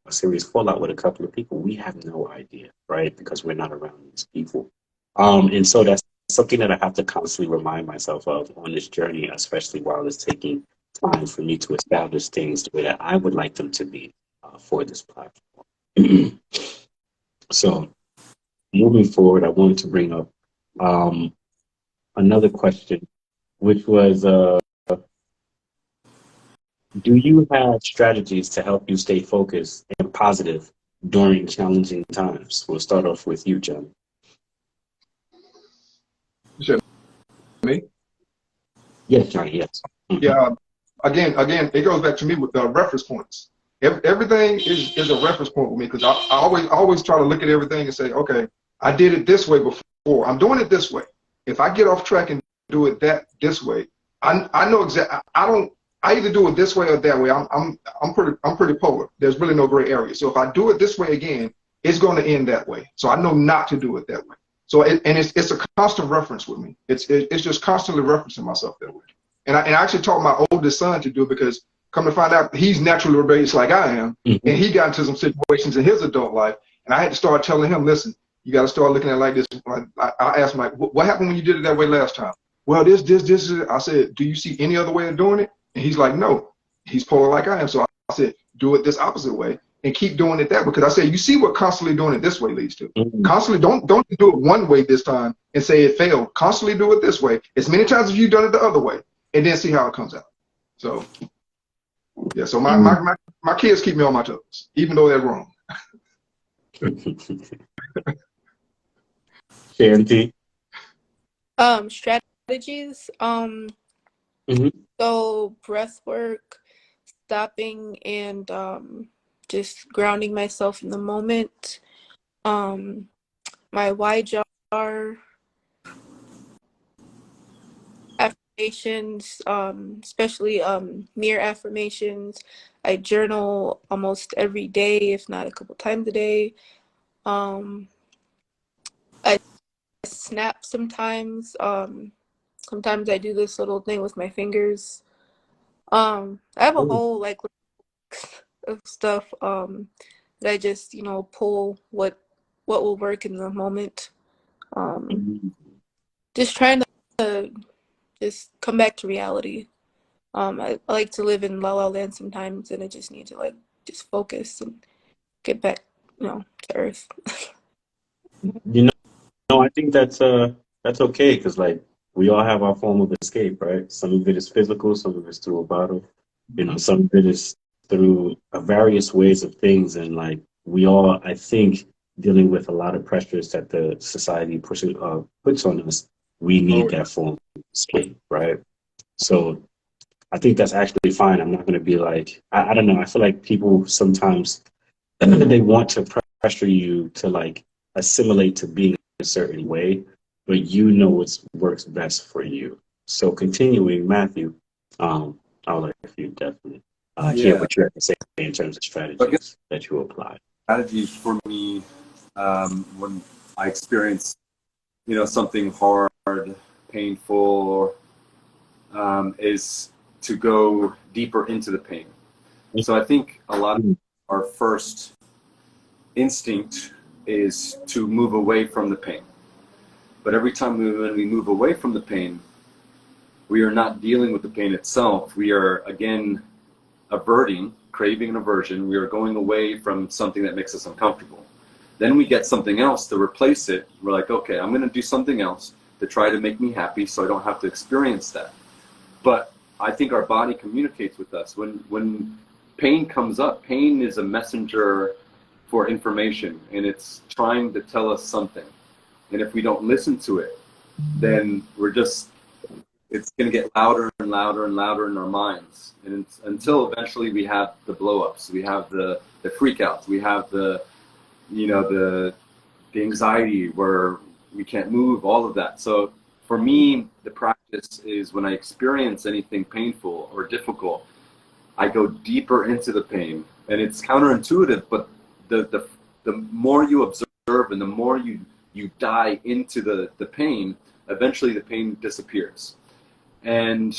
Speaker 1: serious fallout with a couple of people. We have no idea, right? Because we're not around these people. And so that's something that I have to constantly remind myself of on this journey, especially while it's taking time for me to establish things the way that I would like them to be for this platform. So moving forward, I wanted to bring up another question, which was, do you have strategies to help you stay focused and positive during challenging times? We'll start off with you, John.
Speaker 4: You said me?
Speaker 1: Yes, Johnny, yes. Mm-hmm.
Speaker 4: Yeah. Again, it goes back to me with the reference points. Everything is a reference point with me, because I always try to look at everything and say, okay, I did it this way before. I'm doing it this way. If I get off track and do it this way, I know exactly. I either do it this way or that way. I'm pretty polar. There's really no gray area. So if I do it this way again, it's going to end that way. So I know not to do it that way. So it's a constant reference with me. It's just constantly referencing myself that way. And I actually taught my oldest son to do it, because come to find out, he's naturally rebellious like I am, and he got into some situations in his adult life, and I had to start telling him, listen, You got to start looking at it like this. I asked Mike, what happened when you did it that way last time? Well, this is, I said, do you see any other way of doing it? And he's like, no. He's polar like I am. So I said, do it this opposite way and keep doing it that way. Because I said, you see what constantly doing it this way leads to. Constantly, don't do it one way this time and say it failed. Constantly do it this way as many times as you've done it the other way, and then see how it comes out. So yeah, so my kids keep me on my toes, even though they're wrong.
Speaker 1: Shanti.
Speaker 2: Strategies. So breath work, stopping and just grounding myself in the moment. My why jar, affirmations, especially mirror affirmations. I journal almost every day, if not a couple times a day. I snap sometimes. Sometimes I do this little thing with my fingers. I have a whole like of stuff that I just pull what will work in the moment. Just trying to just come back to reality. I like to live in La La Land sometimes, and I just need to like just focus and get back, to earth.
Speaker 1: I think that's okay, because like we all have our form of escape, right? Some of it is physical, some of it's through a bottle, some of it is through various ways of things, and like we all, I think, dealing with a lot of pressures that the society puts on us, we need that form of escape, right? So I think that's actually fine. I'm not going to be like, I don't know. I feel like people sometimes they want to pressure you to like assimilate to being a certain way, but what works best for you. So continuing, Matthew, I'll let you definitely hear what you have to say in terms of strategies that you apply.
Speaker 3: Strategies for me, when I experience, something hard, painful, is to go deeper into the pain. So I think a lot of our first instinct is to move away from the pain. But every time when we move away from the pain, we are not dealing with the pain itself. We are, again, craving an aversion. We are going away from something that makes us uncomfortable. Then we get something else to replace it. We're like, okay, I'm going to do something else to try to make me happy so I don't have to experience that. But I think our body communicates with us. When pain comes up, pain is a messenger for information, and it's trying to tell us something. And if we don't listen to it, then it's going to get louder and louder and louder in our minds. And until eventually we have the blow-ups, we have the freakouts, we have the anxiety where we can't move, all of that. So for me, the practice is when I experience anything painful or difficult, I go deeper into the pain. And it's counterintuitive, but the more you observe and the more you die into the pain, eventually the pain disappears. And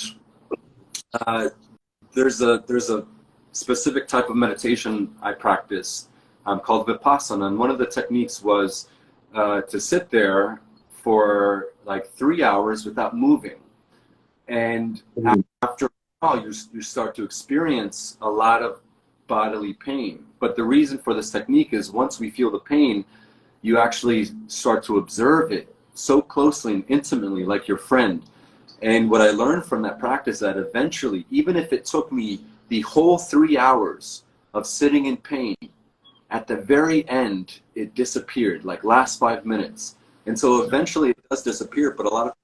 Speaker 3: there's a specific type of meditation I practice called Vipassana, and one of the techniques was to sit there for like 3 hours without moving. And after a while, you start to experience a lot of bodily pain. But the reason for this technique is once we feel the pain, you actually start to observe it so closely and intimately, like your friend. And what I learned from that practice, that eventually, even if it took me the whole 3 hours of sitting in pain, at the very end, it disappeared, like last 5 minutes. And so eventually it does disappear, but a lot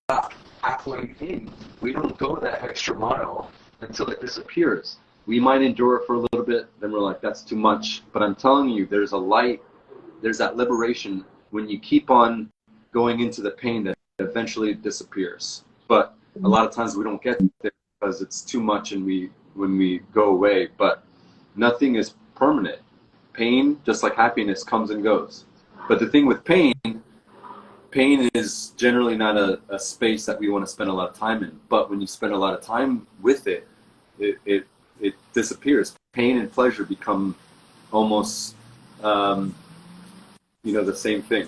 Speaker 3: of halfway in, we don't go that extra mile until it disappears. We might endure it for a little bit, then we're like, that's too much. But I'm telling you, there's a light, there's that liberation when you keep on going into the pain that eventually it disappears. But a lot of times we don't get there because it's too much and when we go away. But nothing is permanent. Pain, just like happiness, comes and goes. But the thing with pain is generally not a space that we want to spend a lot of time in. But when you spend a lot of time with it, it disappears. Pain and pleasure become almost the same thing.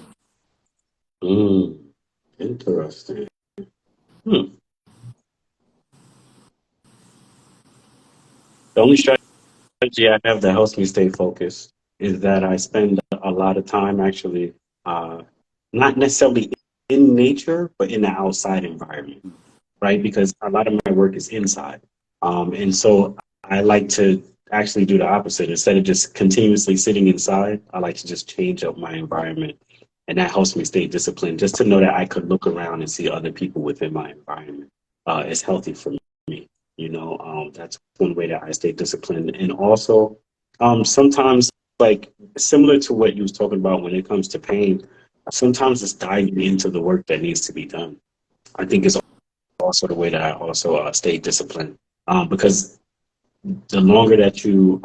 Speaker 1: Interesting. Hmm. The only strategy I have that helps me stay focused is that I spend a lot of time actually, not necessarily in nature, but in the outside environment, right? Because a lot of my work is inside. And so I like to actually do the opposite. Instead of just continuously sitting inside, I like to just change up my environment. And that helps me stay disciplined, just to know that I could look around and see other people within my environment is healthy for me. That's one way that I stay disciplined. And also, sometimes, like similar to what you was talking about when it comes to pain, sometimes it's diving into the work that needs to be done. I think it's also the way that I also stay disciplined. Because the longer that you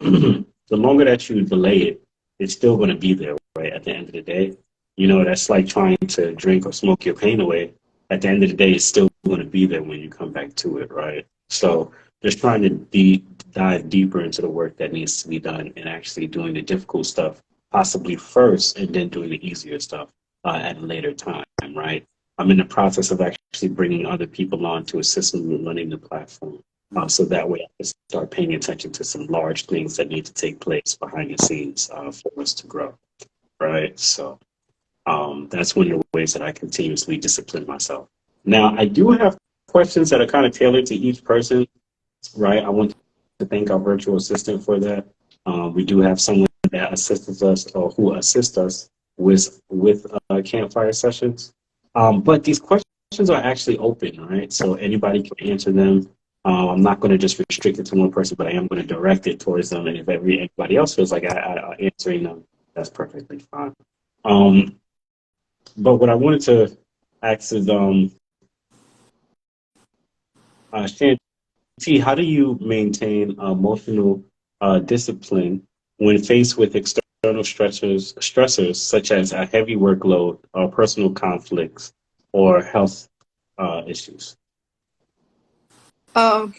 Speaker 1: the longer that you delay it, it's still going to be there, right? At the end of the day, that's like trying to drink or smoke your pain away. At the end of the day, it's still going to be there when you come back to it, right? So just trying to dive deeper into the work that needs to be done and actually doing the difficult stuff possibly first and then doing the easier stuff at a later time, right? I'm in the process of actually bringing other people on to assist me with running the platform. So that way I can start paying attention to some large things that need to take place behind the scenes for us to grow, right? So that's one of the ways that I continuously discipline myself. Now, I do have questions that are kind of tailored to each person, right? I want to thank our virtual assistant for that. We do have someone that assists us or who assists us with campfire sessions. But these questions are actually open, right? So anybody can answer them. I'm not going to just restrict it to one person, but I am going to direct it towards them. And if anybody else feels like answering them, that's perfectly fine. But what I wanted to ask is, Shanti, how do you maintain emotional discipline when faced with external stressors such as a heavy workload, personal conflicts, or health issues?
Speaker 2: Um,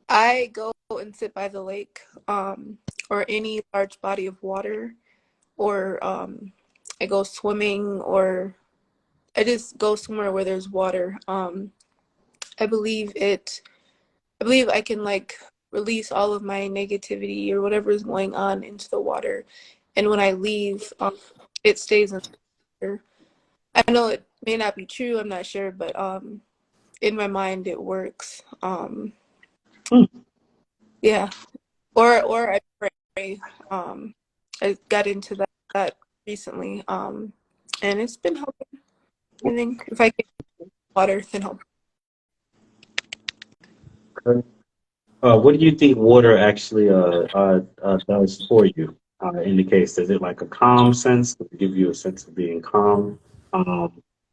Speaker 2: I go and sit by the lake, or any large body of water, or I go swimming, or I just go somewhere where there's water. I believe it. I believe I can like release all of my negativity or whatever is going on into the water, and when I leave, it stays in the water. I know it may not be true. I'm not sure, but in my mind, it works.
Speaker 1: Hmm.
Speaker 2: Yeah. Or I pray. I got into that recently. And it's been helping. I think if I get water, then help.
Speaker 1: Okay. What do you think water actually does for you in the case? Does it like a calm sense? Does it give you a sense of being calm?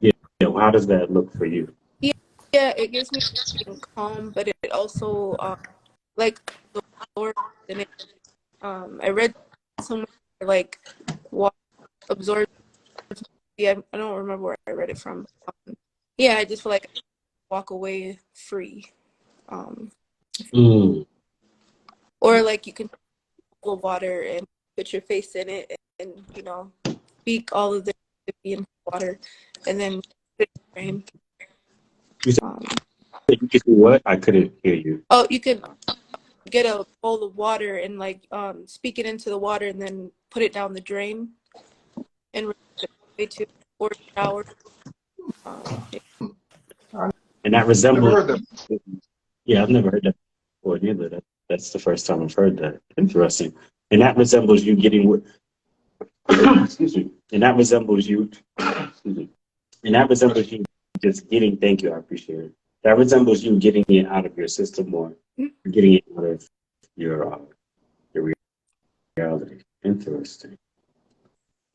Speaker 1: Yeah, how does that look for you?
Speaker 2: Yeah, yeah, it gives me being calm, but it also like the Lord in it. I read somewhere like water absorbs. Yeah, I don't remember where I read it from. Yeah, I just feel like I walk away free. Um,
Speaker 1: Mm.
Speaker 2: or like you can go water and put your face in it and speak all of the negativity into water and then put it in your brain.
Speaker 1: You said
Speaker 2: Um,
Speaker 1: you could do what? I couldn't hear you.
Speaker 2: oh, you can get a bowl of water and like speak it into the water and then put it down the drain and release it way to or shower. Yeah.
Speaker 4: I
Speaker 1: And that
Speaker 4: never
Speaker 1: resembles,
Speaker 4: heard that.
Speaker 1: yeah, I've never heard that before neither. That's the first time I've heard that. Interesting. And that resembles you getting, excuse me, and that resembles you, excuse me, and that resembles you just getting, thank you, I appreciate it. That resembles you getting it out of your system or getting it out of your, your reality. Interesting.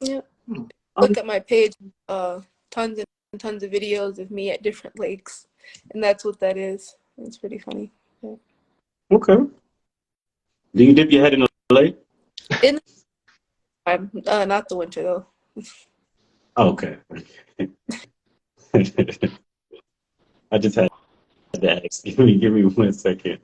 Speaker 2: Yeah.
Speaker 1: Um,
Speaker 2: Look at my page, tons and tons of videos of me at different lakes, and that's what that is. It's pretty funny. Yeah.
Speaker 1: okay. Do you dip your head in the lake?
Speaker 2: In the time, not the winter though.
Speaker 1: Okay. I just had to ask. Give me 1 second.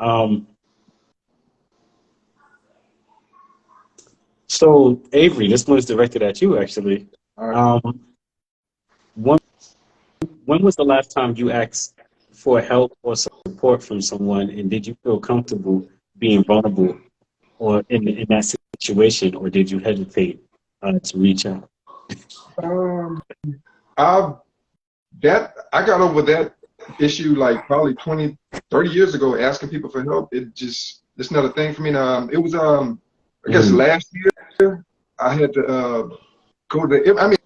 Speaker 1: So, Avery, this one's directed at you, actually.
Speaker 4: All right.
Speaker 1: When, when was the last time you asked for help or support from someone, and did you feel comfortable being vulnerable or in that situation, or did you hesitate to reach out?
Speaker 4: Um, I I got over that issue like probably 20, 30 years ago, asking people for help. It's not a thing for me now. It was I guess last year I had to go to the, I mean,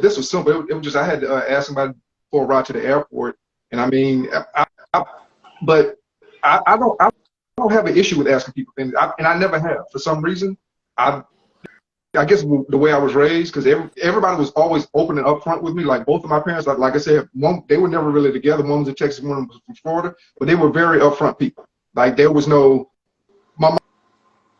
Speaker 4: this was simple. It was just I had to ask somebody for a ride to the airport, and I mean, but I don't have an issue with asking people things, and I never have for some reason. I guess the way I was raised, because everybody was always open and upfront with me. Like both of my parents, like I said, they were never really together. One was in Texas, one was from Florida, but they were very upfront people. Like there was no, my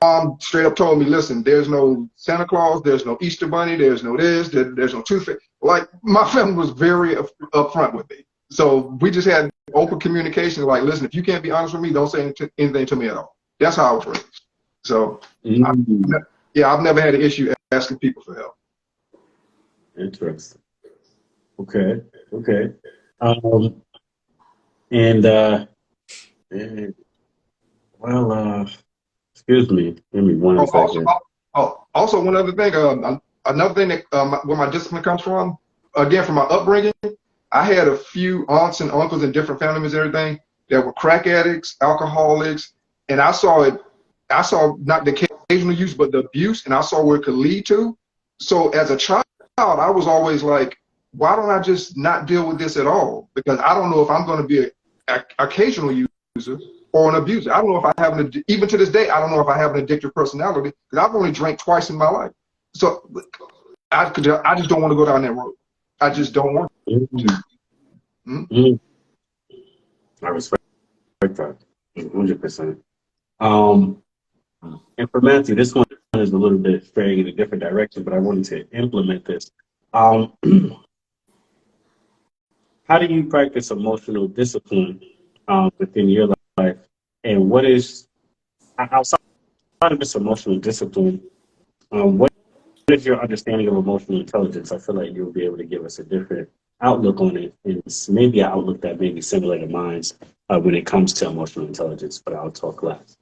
Speaker 4: mom straight up told me, listen, there's no Santa Claus, there's no Easter Bunny, there's no this, there's no Tooth Fairy. Like my family was very upfront with me. So we just had open communication. Like, listen, if you can't be honest with me, don't say anything to me at all. That's how I was raised. So I've never had an issue asking people for help.
Speaker 1: Interesting. Okay. And excuse me. Give me one second.
Speaker 4: Also, one other thing. Another thing that where my discipline comes from, again, from my upbringing, I had a few aunts and uncles and different family members and everything that were crack addicts, alcoholics, and I saw not the occasional use, but the abuse, and I saw where it could lead to. So as a child, I was always like, why don't I just not deal with this at all? Because I don't know if I'm going to be an occasional user or an abuser. I don't know if I have even to this day, I don't know if I have an addictive personality, because I've only drank twice in my life. So I just don't want to go down that road. I just don't want to.
Speaker 1: I respect that 100%. And for Matthew, this one is a little bit straying in a different direction, but I wanted to implement this. How do you practice emotional discipline within your life? And what is, outside of this emotional discipline, what is your understanding of emotional intelligence? I feel like you'll be able to give us a different outlook on it, and it's maybe an outlook that may be similar to mine when it comes to emotional intelligence, but I'll talk last.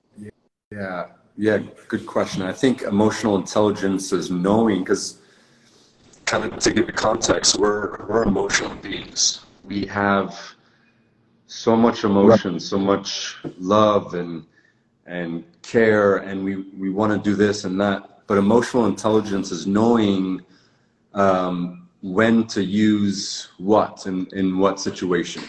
Speaker 3: Yeah, good question. I think emotional intelligence is knowing, because kind of to give you context, we're emotional beings. We have so much emotion, so much love and care, and we want to do this and that. But emotional intelligence is knowing when to use what in what situation.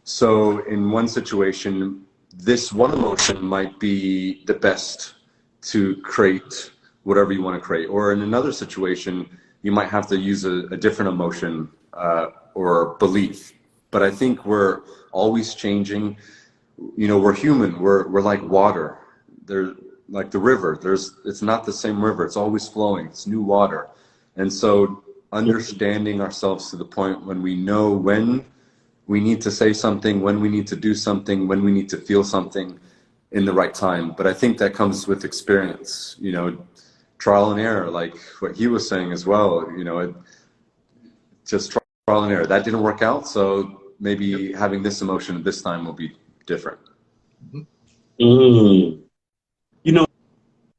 Speaker 3: So in one situation, this one emotion might be the best to create whatever you want to create. Or in another situation, you might have to use a different emotion or belief. But I think we're always changing. You know, we're human. We're like water. They're like the river. It's not the same river. It's always flowing. It's new water. And so understanding ourselves to the point when we know when we need to say something, when we need to do something, when we need to feel something in the right time. But I think that comes with experience, you know, trial and error, like what he was saying as well, you know, just trial and error. That didn't work out, so maybe having this emotion this time will be different.
Speaker 1: You know,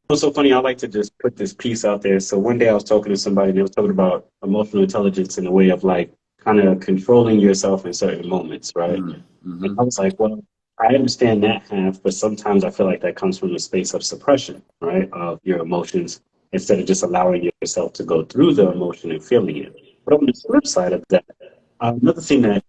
Speaker 1: it's so funny. I like to just put this piece out there. So one day I was talking to somebody, and they was talking about emotional intelligence in a way of like kind of controlling yourself in certain moments, right? Mm-hmm. And I was like, well, I understand that half, but sometimes I feel like that comes from a space of suppression, right, of your emotions, instead of just allowing yourself to go through the emotion and feeling it. But on the flip side of that, another thing that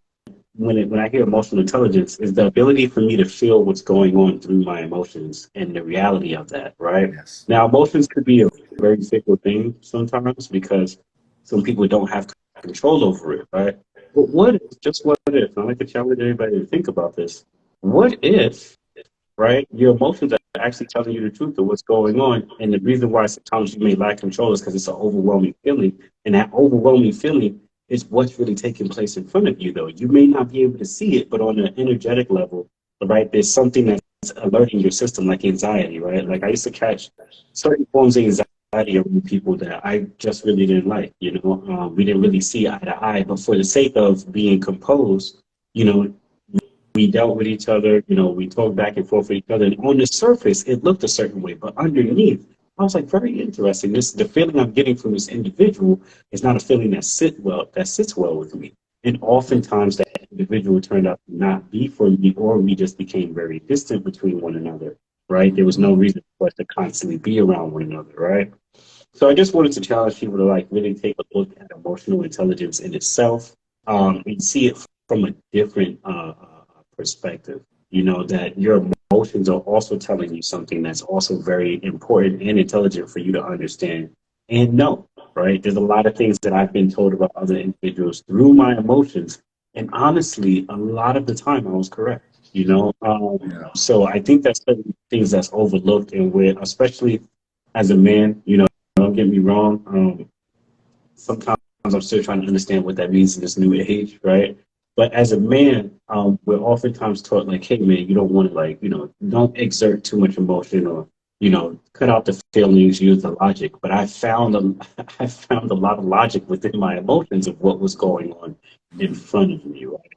Speaker 1: when I hear emotional intelligence is the ability for me to feel what's going on through my emotions and the reality of that, right?
Speaker 3: Yes.
Speaker 1: Now, emotions could be a very fickle thing sometimes because some people don't have control over it, right? But what if, I like to challenge everybody to think about this. What if, right, your emotions are actually telling you the truth of what's going on, and the reason why sometimes you may lack control is because it's an overwhelming feeling, and that overwhelming feeling is what's really taking place in front of you, though. You may not be able to see it, but on an energetic level, right, there's something that's alerting your system, like anxiety, right? Like I used to catch certain forms of around people that I just really didn't like. We didn't really see eye to eye, but for the sake of being composed, you know, we dealt with each other, we talked back and forth with each other. And on the surface, it looked a certain way, but underneath, I was like, very interesting. The feeling I'm getting from this individual is not a feeling that sits well with me. And oftentimes that individual turned out to not be for me, or we just became very distant between one another, right? There was no reason for us to constantly be around one another, right? So I just wanted to challenge people to like really take a look at emotional intelligence in itself, and see it from a different perspective. That your emotions are also telling you something that's also very important and intelligent for you to understand and know, right? There's a lot of things that I've been told about other individuals through my emotions. And honestly, a lot of the time I was correct.
Speaker 3: Yeah.
Speaker 1: So I think that's certain things that's overlooked, and where, especially as a man, don't get me wrong. Sometimes I'm still trying to understand what that means in this new age, right? But as a man, we're oftentimes taught like, hey man, you don't want to like, don't exert too much emotion, or, cut out the feelings, use the logic. But I found a lot of logic within my emotions of what was going on in front of me, right?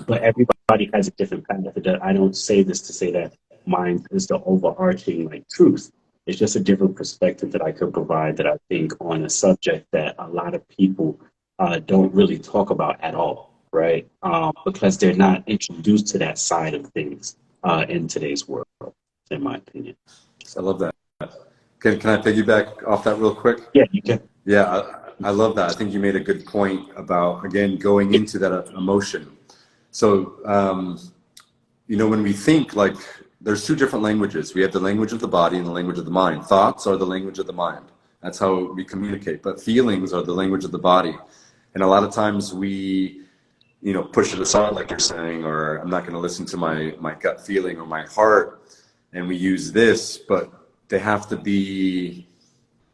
Speaker 1: But everybody has a different path. I don't say this to say that mine is the overarching like truth. It's just a different perspective that I could provide, that I think on a subject that a lot of people don't really talk about at all, right? Because they're not introduced to that side of things in today's world, in my opinion.
Speaker 3: I love that. Can I piggyback off that real quick?
Speaker 1: Yeah, you can.
Speaker 3: Yeah, I love that. I think you made a good point about, again, going into that emotion. So, when we think, like, there's two different languages. We have the language of the body and the language of the mind. Thoughts are the language of the mind. That's how we communicate. But feelings are the language of the body. And a lot of times we, push it aside, like you're saying, or I'm not going to listen to my gut feeling or my heart. And we use this, but they have to be,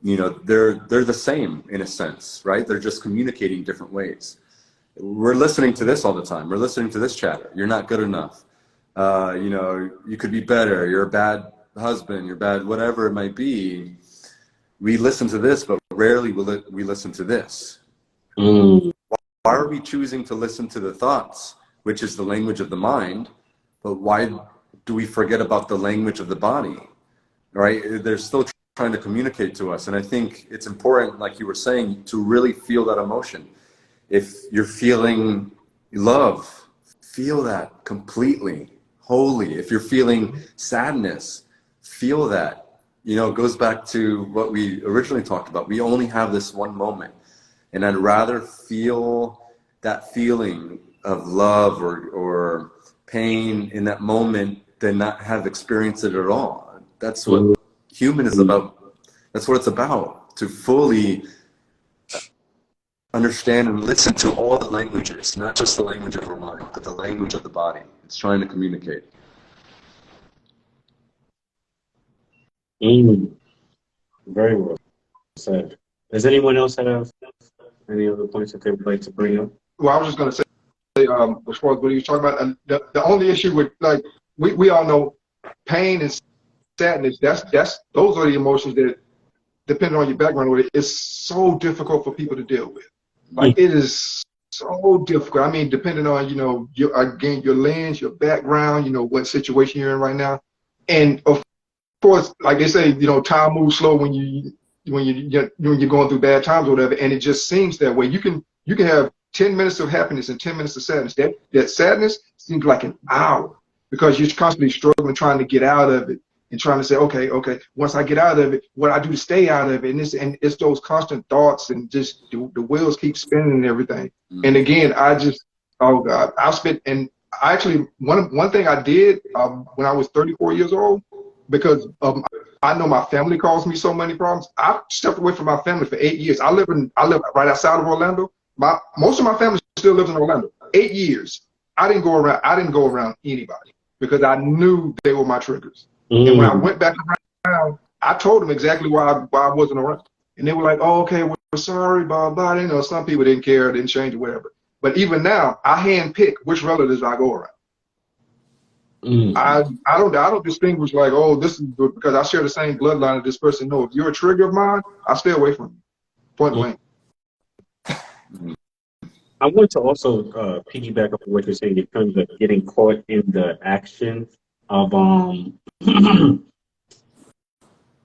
Speaker 3: they're the same in a sense, right? They're just communicating different ways. We're listening to this all the time. We're listening to this chatter. You're not good enough. You could be better. You're a bad husband. You're bad, whatever it might be. We listen to this, but rarely will we listen to this.
Speaker 1: Mm.
Speaker 3: Why are we choosing to listen to the thoughts, which is the language of the mind, but why do we forget about the language of the body, right? They're still trying to communicate to us. And I think it's important, like you were saying, to really feel that emotion. If you're feeling love, feel that completely, wholly. If you're feeling sadness, feel that. It goes back to what we originally talked about. We only have this one moment. And I'd rather feel that feeling of love or pain in that moment than not have experienced it at all. That's what human is about. That's what it's about, to fully understand and listen to all the languages, not just the language of our mind, but the language of the body. It's trying to communicate.
Speaker 1: Very well said. Does anyone else have any other points that they would like to bring up?
Speaker 4: Well, I was just going to say, as far as what he was talking about, and the only issue with, like, we all know pain and sadness, those are the emotions that, depending on your background, it's so difficult for people to deal with. Like, it is so difficult. I mean, depending on, your lens, your background, what situation you're in right now. And of course, like they say, time moves slow when you're going through bad times or whatever. And it just seems that way. You can have 10 minutes of happiness and 10 minutes of sadness. That sadness seems like an hour, because you're constantly struggling, trying to get out of it, and trying to say, okay, once I get out of it, what I do to stay out of it. And it's those constant thoughts, and just the wheels keep spinning and everything. And again, oh God, one thing I did when I was 34 years old, because I know my family caused me so many problems. I stepped away from my family for 8 years. I live right outside of Orlando. Most of my family still lives in Orlando. 8 years. I didn't go around anybody, because I knew they were my triggers. And when I went back around, I told them exactly why I wasn't around. And they were like, oh, okay, we're sorry, blah, blah. Some people didn't care, didn't change or whatever. But even now, I handpick which relatives I go around.
Speaker 1: Mm.
Speaker 4: I don't distinguish like, oh, this is because I share the same bloodline as this person. No, if you're a trigger of mine, I stay away from you. Point blank.
Speaker 1: I want to also piggyback on what you're saying in terms of getting caught in the action of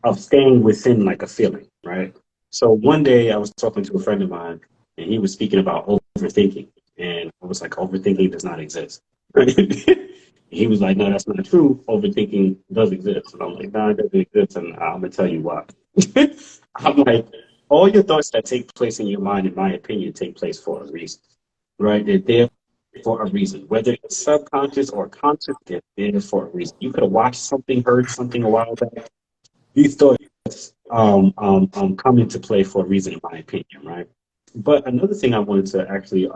Speaker 1: of staying within like a feeling, right? So one day I was talking to a friend of mine, and he was speaking about overthinking, and I was like, overthinking does not exist. He was like, no, that's not true. Overthinking does exist, and I'm like, no, it doesn't exist, and I'm gonna tell you why. I'm like, all your thoughts that take place in your mind, in my opinion, take place for a reason, right? They're there for a reason, whether it's subconscious or conscious. They're there for a reason. You could have watched something, heard something a while back. These thoughts come into play for a reason, in my opinion, right? But another thing I wanted to actually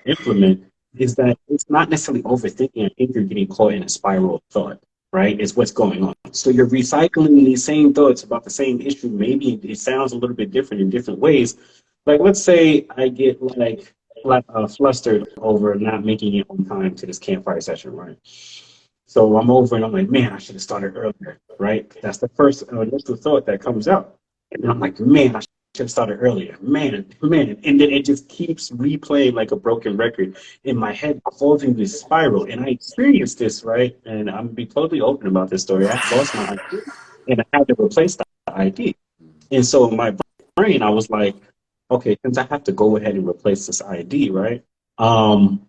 Speaker 1: implement is that it's not necessarily overthinking. I think you're getting caught in a spiral of thought, right? Is what's going on. So you're recycling these same thoughts about the same issue. Maybe it sounds a little bit different in different ways. Like, let's say I get flustered over not making it on time to this campfire session, right? So I'm over and I'm like, man, I should have started earlier, right? That's the first initial thought that comes out. And then I'm like, man, I should have started earlier. Man. And then it just keeps replaying like a broken record in my head, causing this spiral. And I experienced this, right? And I'm gonna be totally open about this story. I lost my ID and I had to replace the ID. And so in my brain, I was like, okay, since I have to go ahead and replace this ID, right? I'm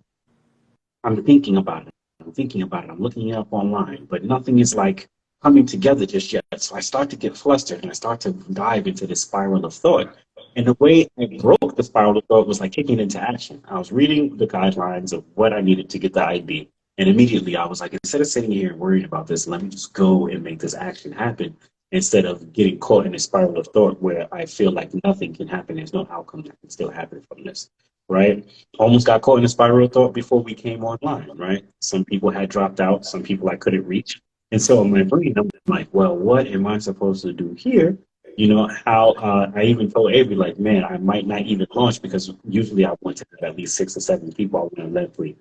Speaker 1: thinking about it. I'm thinking about it. I'm looking it up online, but nothing is like coming together just yet. So I start to get flustered and I start to dive into this spiral of thought. And the way I broke the spiral of thought was like kicking into action. I was reading the guidelines of what I needed to get the ID. And immediately I was like, instead of sitting here and worrying about this, let me just go and make this action happen instead of getting caught in a spiral of thought where I feel like nothing can happen. There's no outcome that can still happen from this, right? Almost got caught in a spiral of thought before we came online, right? Some people had dropped out, some people I couldn't reach. And so in my brain, I'm like, well, what am I supposed to do here? You know, how I even told Avery, like, man, I might not even launch because usually I want to have at least 6 or 7 people I want to let the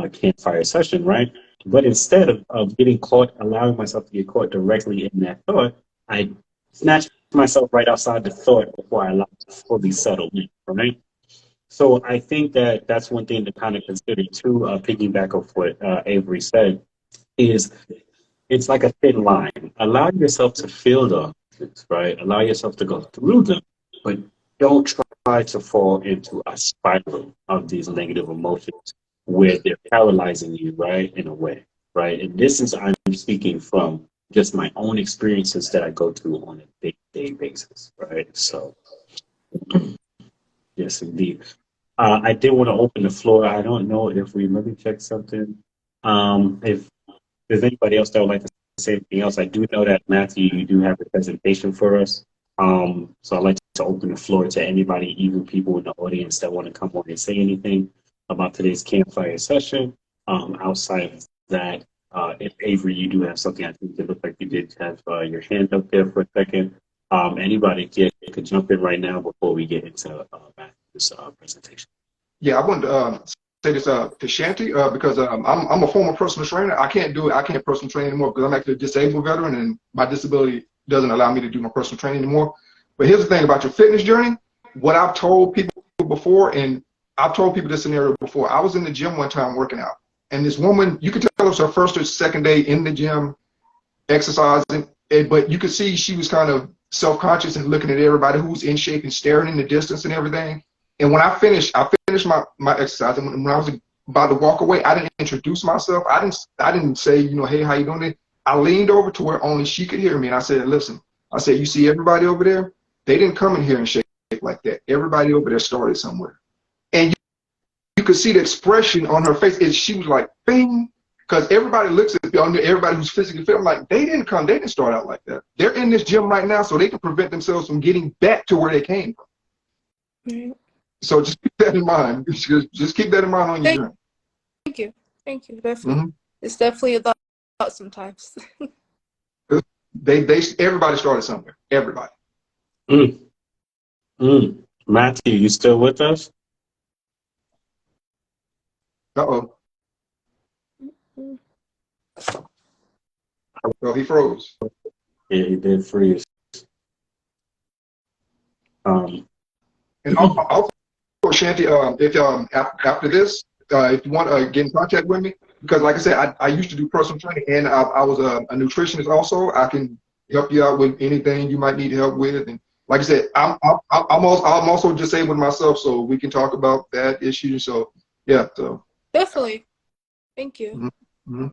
Speaker 1: campfire session, right? But instead of getting caught, allowing myself to get caught directly in that thought, I snatched myself right outside the thought before I allowed it to fully settle in, right? So I think that that's one thing to kind of consider too, piggyback off what Avery said, is it's like a thin line. Allow yourself to feel the emotions, right? Allow yourself to go through them, but don't try to fall into a spiral of these negative emotions where they're paralyzing you, right, in a way, right? And this is, I'm speaking from just my own experiences that I go through on a day-to-day basis, right? So, yes, indeed. I did want to open the floor. I don't know if we maybe check something. If there's anybody else that would like to say anything else, I do know that Matthew, you do have a presentation for us. So I'd like to open the floor to anybody, even people in the audience that want to come on and say anything about today's campfire session. Outside of that, if Avery, you do have something, I think it looked like you did have your hand up there for a second. Anybody could jump in right now before we get into Matthew's presentation.
Speaker 4: Yeah, I wanted to say this to Shanti because I'm a former personal trainer. I can't personal train anymore because I'm actually a disabled veteran and my disability doesn't allow me to do my personal training anymore. But here's the thing about your fitness journey. What I've told people before, and I've told people this scenario before. I was in the gym one time working out, and this woman, you could tell it was her first or second day in the gym exercising, but you could see she was kind of self-conscious and looking at everybody who's in shape and staring in the distance and everything. And when I finished my exercise, and when I was about to walk away, I didn't introduce myself. I didn't say, you know, hey, how you doing? I leaned over to where only she could hear me, and I said, listen, I said, you see everybody over there? They didn't come in here and shake like that. Everybody over there started somewhere. And you could see the expression on her face. And she was like, bing, because everybody looks at everybody who's physically fit. I'm like, they didn't start out like that. They're in this gym right now so they can prevent themselves from getting back to where they came from.
Speaker 2: Right.
Speaker 4: So just keep that in mind. Just keep that in mind on your journey.
Speaker 2: Thank you. Definitely, It's definitely a thought sometimes.
Speaker 4: Everybody started somewhere. Everybody.
Speaker 1: Matthew, you still with us?
Speaker 4: Uh-oh. Well, he froze.
Speaker 1: Yeah, he did freeze.
Speaker 4: And also Shanti, if after this, if you want to get in contact with me, because like I said, I used to do personal training, and I was a nutritionist also. I can help you out with anything you might need help with. And like I said, I'm also disabled myself, so we can talk about that issue. So yeah, so
Speaker 2: Definitely. Thank you.
Speaker 4: mm-hmm.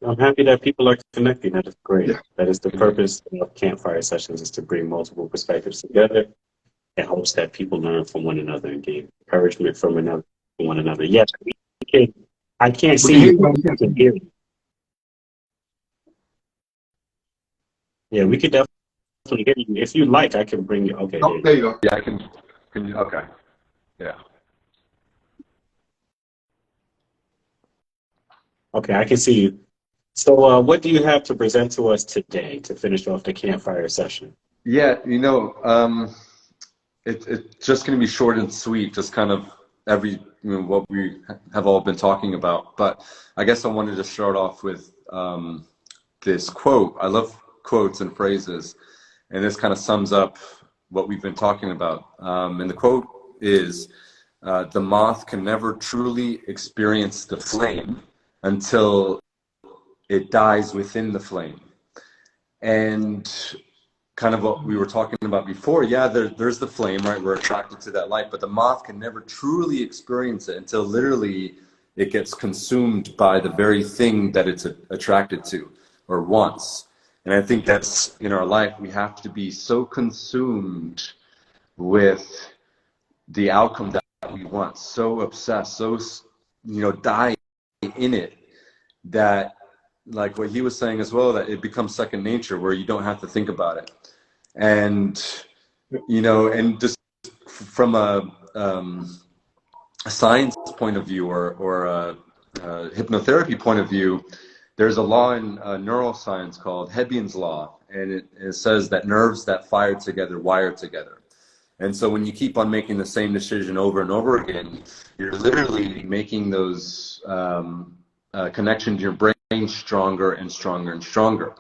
Speaker 1: I'm happy that people are connecting. That is great.
Speaker 4: Yeah.
Speaker 1: That is the purpose of Campfire sessions, is to bring multiple perspectives together and hopes that people learn from one another and gain encouragement from one another. Yes, I can't see you, but I can hear you. Yeah, we could definitely hear you. If you like, I can bring you. Okay,
Speaker 4: Oh, there you go.
Speaker 3: Yeah, I can you, okay. Yeah.
Speaker 1: Okay, I can see you. So what do you have to present to us today to finish off the Campfire session?
Speaker 3: Yeah, it's just going to be short and sweet, just kind of what we have all been talking about. But I guess I wanted to start off with this quote. I love quotes and phrases, and this kind of sums up what we've been talking about. And the quote is, "The moth can never truly experience the flame until it dies within the flame." And kind of what we were talking about before, yeah, there's the flame, right? We're attracted to that light, but the moth can never truly experience it until literally it gets consumed by the very thing that it's attracted to or wants. And I think that's in our life, we have to be so consumed with the outcome that we want, so obsessed, so, die in it, that, like what he was saying as well, that it becomes second nature where you don't have to think about it. And and just from a science point of view or a hypnotherapy point of view, there's a law in neuroscience called Hebbian's law, and it says that nerves that fire together wire together. And so when you keep on making the same decision over and over again, you're literally making those connections in your brain stronger and stronger and stronger.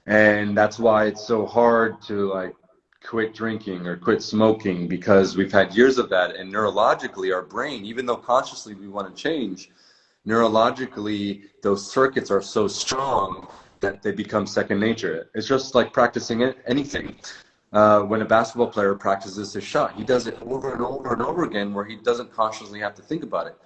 Speaker 3: And that's why it's so hard to quit drinking or quit smoking, because we've had years of that. And neurologically, our brain, even though consciously we want to change, neurologically, those circuits are so strong that they become second nature. It's just like practicing anything. When a basketball player practices his shot, he does it over and over and over again where he doesn't consciously have to think about it.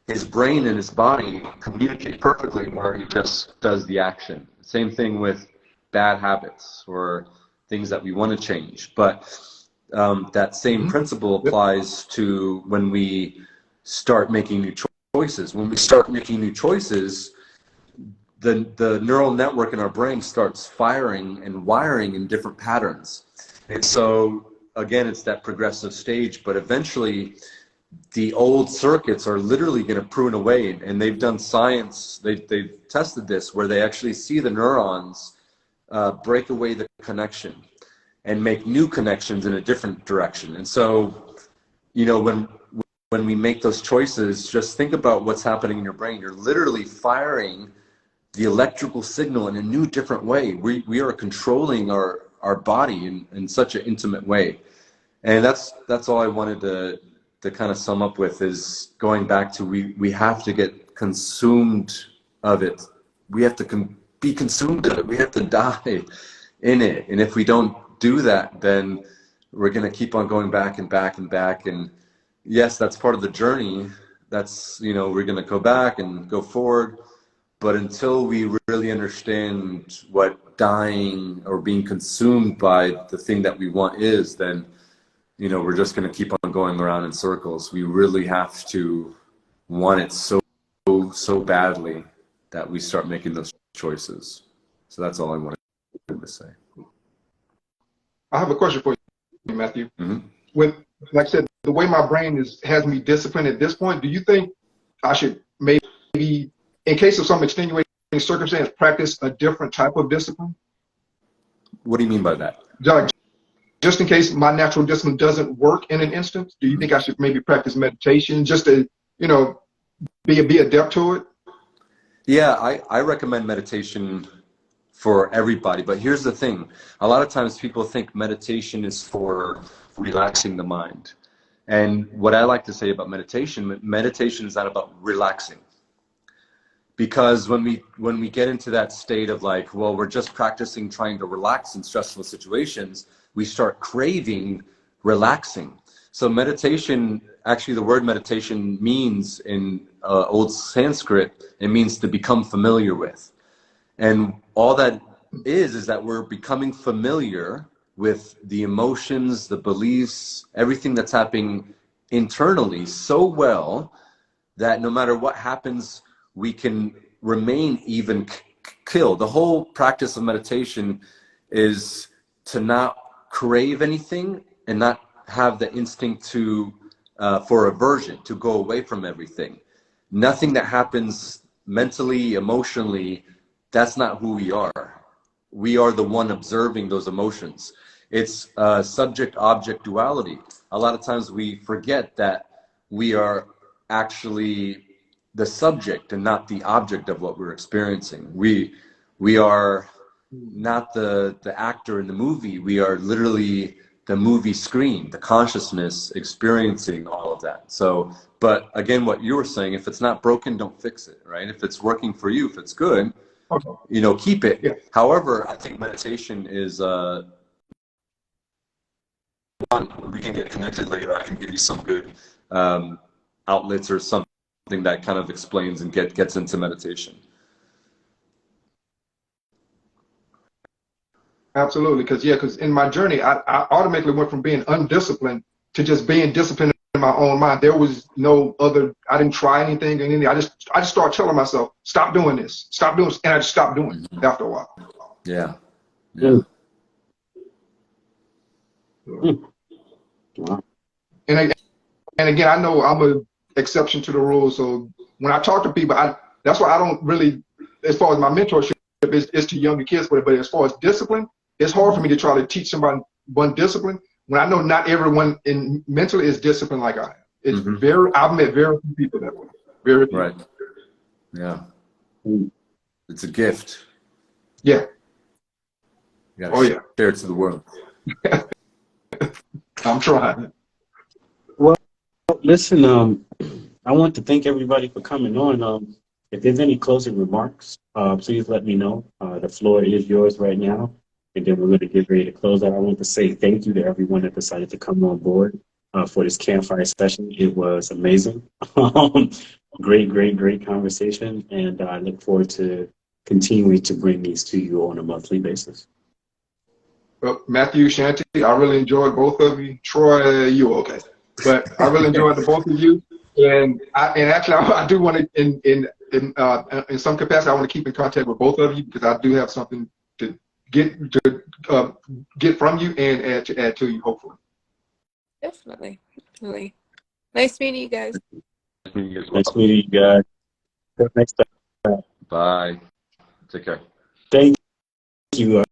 Speaker 3: His brain and his body communicate perfectly where he just does the action. Same thing with bad habits or things that we want to change. But that same principle applies to when we start making new choices. When we start making new choices, the neural network in our brain starts firing and wiring in different patterns. And so, again, it's that progressive stage, but eventually the old circuits are literally going to prune away. And they've done science, they've tested this, where they actually see the neurons break away the connection and make new connections in a different direction. And so, when we make those choices, just think about what's happening in your brain. You're literally firing the electrical signal in a new, different way. We are controlling our body in such an intimate way. And that's all I wanted to kind of sum up with, is going back to we have to get consumed of it. We have to be consumed of it. We have to die in it. And if we don't do that, then we're going to keep on going back and back and back. And yes, that's part of the journey. That's, we're going to go back and go forward. But until we really understand what dying or being consumed by the thing that we want is, then, we're just going to keep on going around in circles. We really have to want it so badly that we start making those choices. So that's all I wanted to say.
Speaker 4: I have a question for you, Matthew.
Speaker 3: Mm-hmm.
Speaker 4: When, like I said, the way my brain has me disciplined at this point, do you think I should maybe, in case of some extenuating circumstance, practice a different type of discipline?
Speaker 3: What do you mean by that?
Speaker 4: Just in case my natural discipline doesn't work in an instance, do you think I should maybe practice meditation just to, be adept to it?
Speaker 3: Yeah, I recommend meditation for everybody, but here's the thing. A lot of times people think meditation is for relaxing the mind. And what I like to say about meditation, meditation is not about relaxing. Because when we get into that state of like, well, we're just practicing trying to relax in stressful situations, we start craving relaxing. So meditation, actually the word meditation means in old Sanskrit, it means to become familiar with. And all that is that we're becoming familiar with the emotions, the beliefs, everything that's happening internally so well that no matter what happens, we can remain even killed. The whole practice of meditation is to not crave anything and not have the instinct to for aversion, to go away from everything. Nothing that happens mentally, emotionally, that's not who we are. We are the one observing those emotions. It's subject-object duality. A lot of times we forget that we are actually the subject and not the object of what we're experiencing. We are not the actor in the movie. We are literally the movie screen, the consciousness experiencing all of that. So, but again, what you were saying, if it's not broken, don't fix it, right? If it's working for you, if it's good,
Speaker 4: Okay.
Speaker 3: you know, keep it.
Speaker 4: Yeah.
Speaker 3: However, I think meditation is we can get connected later. I can give you some good outlets or something that kind of explains and gets into meditation.
Speaker 4: Absolutely, because in my journey, I automatically went from being undisciplined to just being disciplined in my own mind. There was no other. I didn't try anything, I just started telling myself, stop doing this, stop doing this, and I just stopped doing it after a while.
Speaker 3: Yeah. Yeah.
Speaker 1: Wow.
Speaker 4: And again, I know I'm an exception to the rule. So when I talk to people, that's why I don't really, as far as my mentorship is to younger kids, but as far as discipline, it's hard for me to try to teach somebody one discipline when I know not everyone in mentally is disciplined like I am. It's I've met very few people that way. Very few.
Speaker 3: Right. Yeah. It's a gift.
Speaker 4: Yeah.
Speaker 3: You gotta share it to the world.
Speaker 1: I'm trying. Well, listen, I want to thank everybody for coming on. If there's any closing remarks, please let me know. The floor is yours right now. And then we're going to get ready to close out. I want to say thank you to everyone that decided to come on board for this campfire session. It was amazing. Great conversation. And I look forward to continuing to bring these to you on a monthly basis.
Speaker 4: Well, Matthew, Shanti, I really enjoyed both of you. Troy, you okay? But I really enjoyed the both of you. And actually, I do want to, in some capacity, I want to keep in contact with both of you because I do have something to get from you and add to you, hopefully.
Speaker 2: Definitely. Nice meeting you guys.
Speaker 1: Nice meeting you guys. Till next time.
Speaker 3: Bye. Take care.
Speaker 1: Thank you.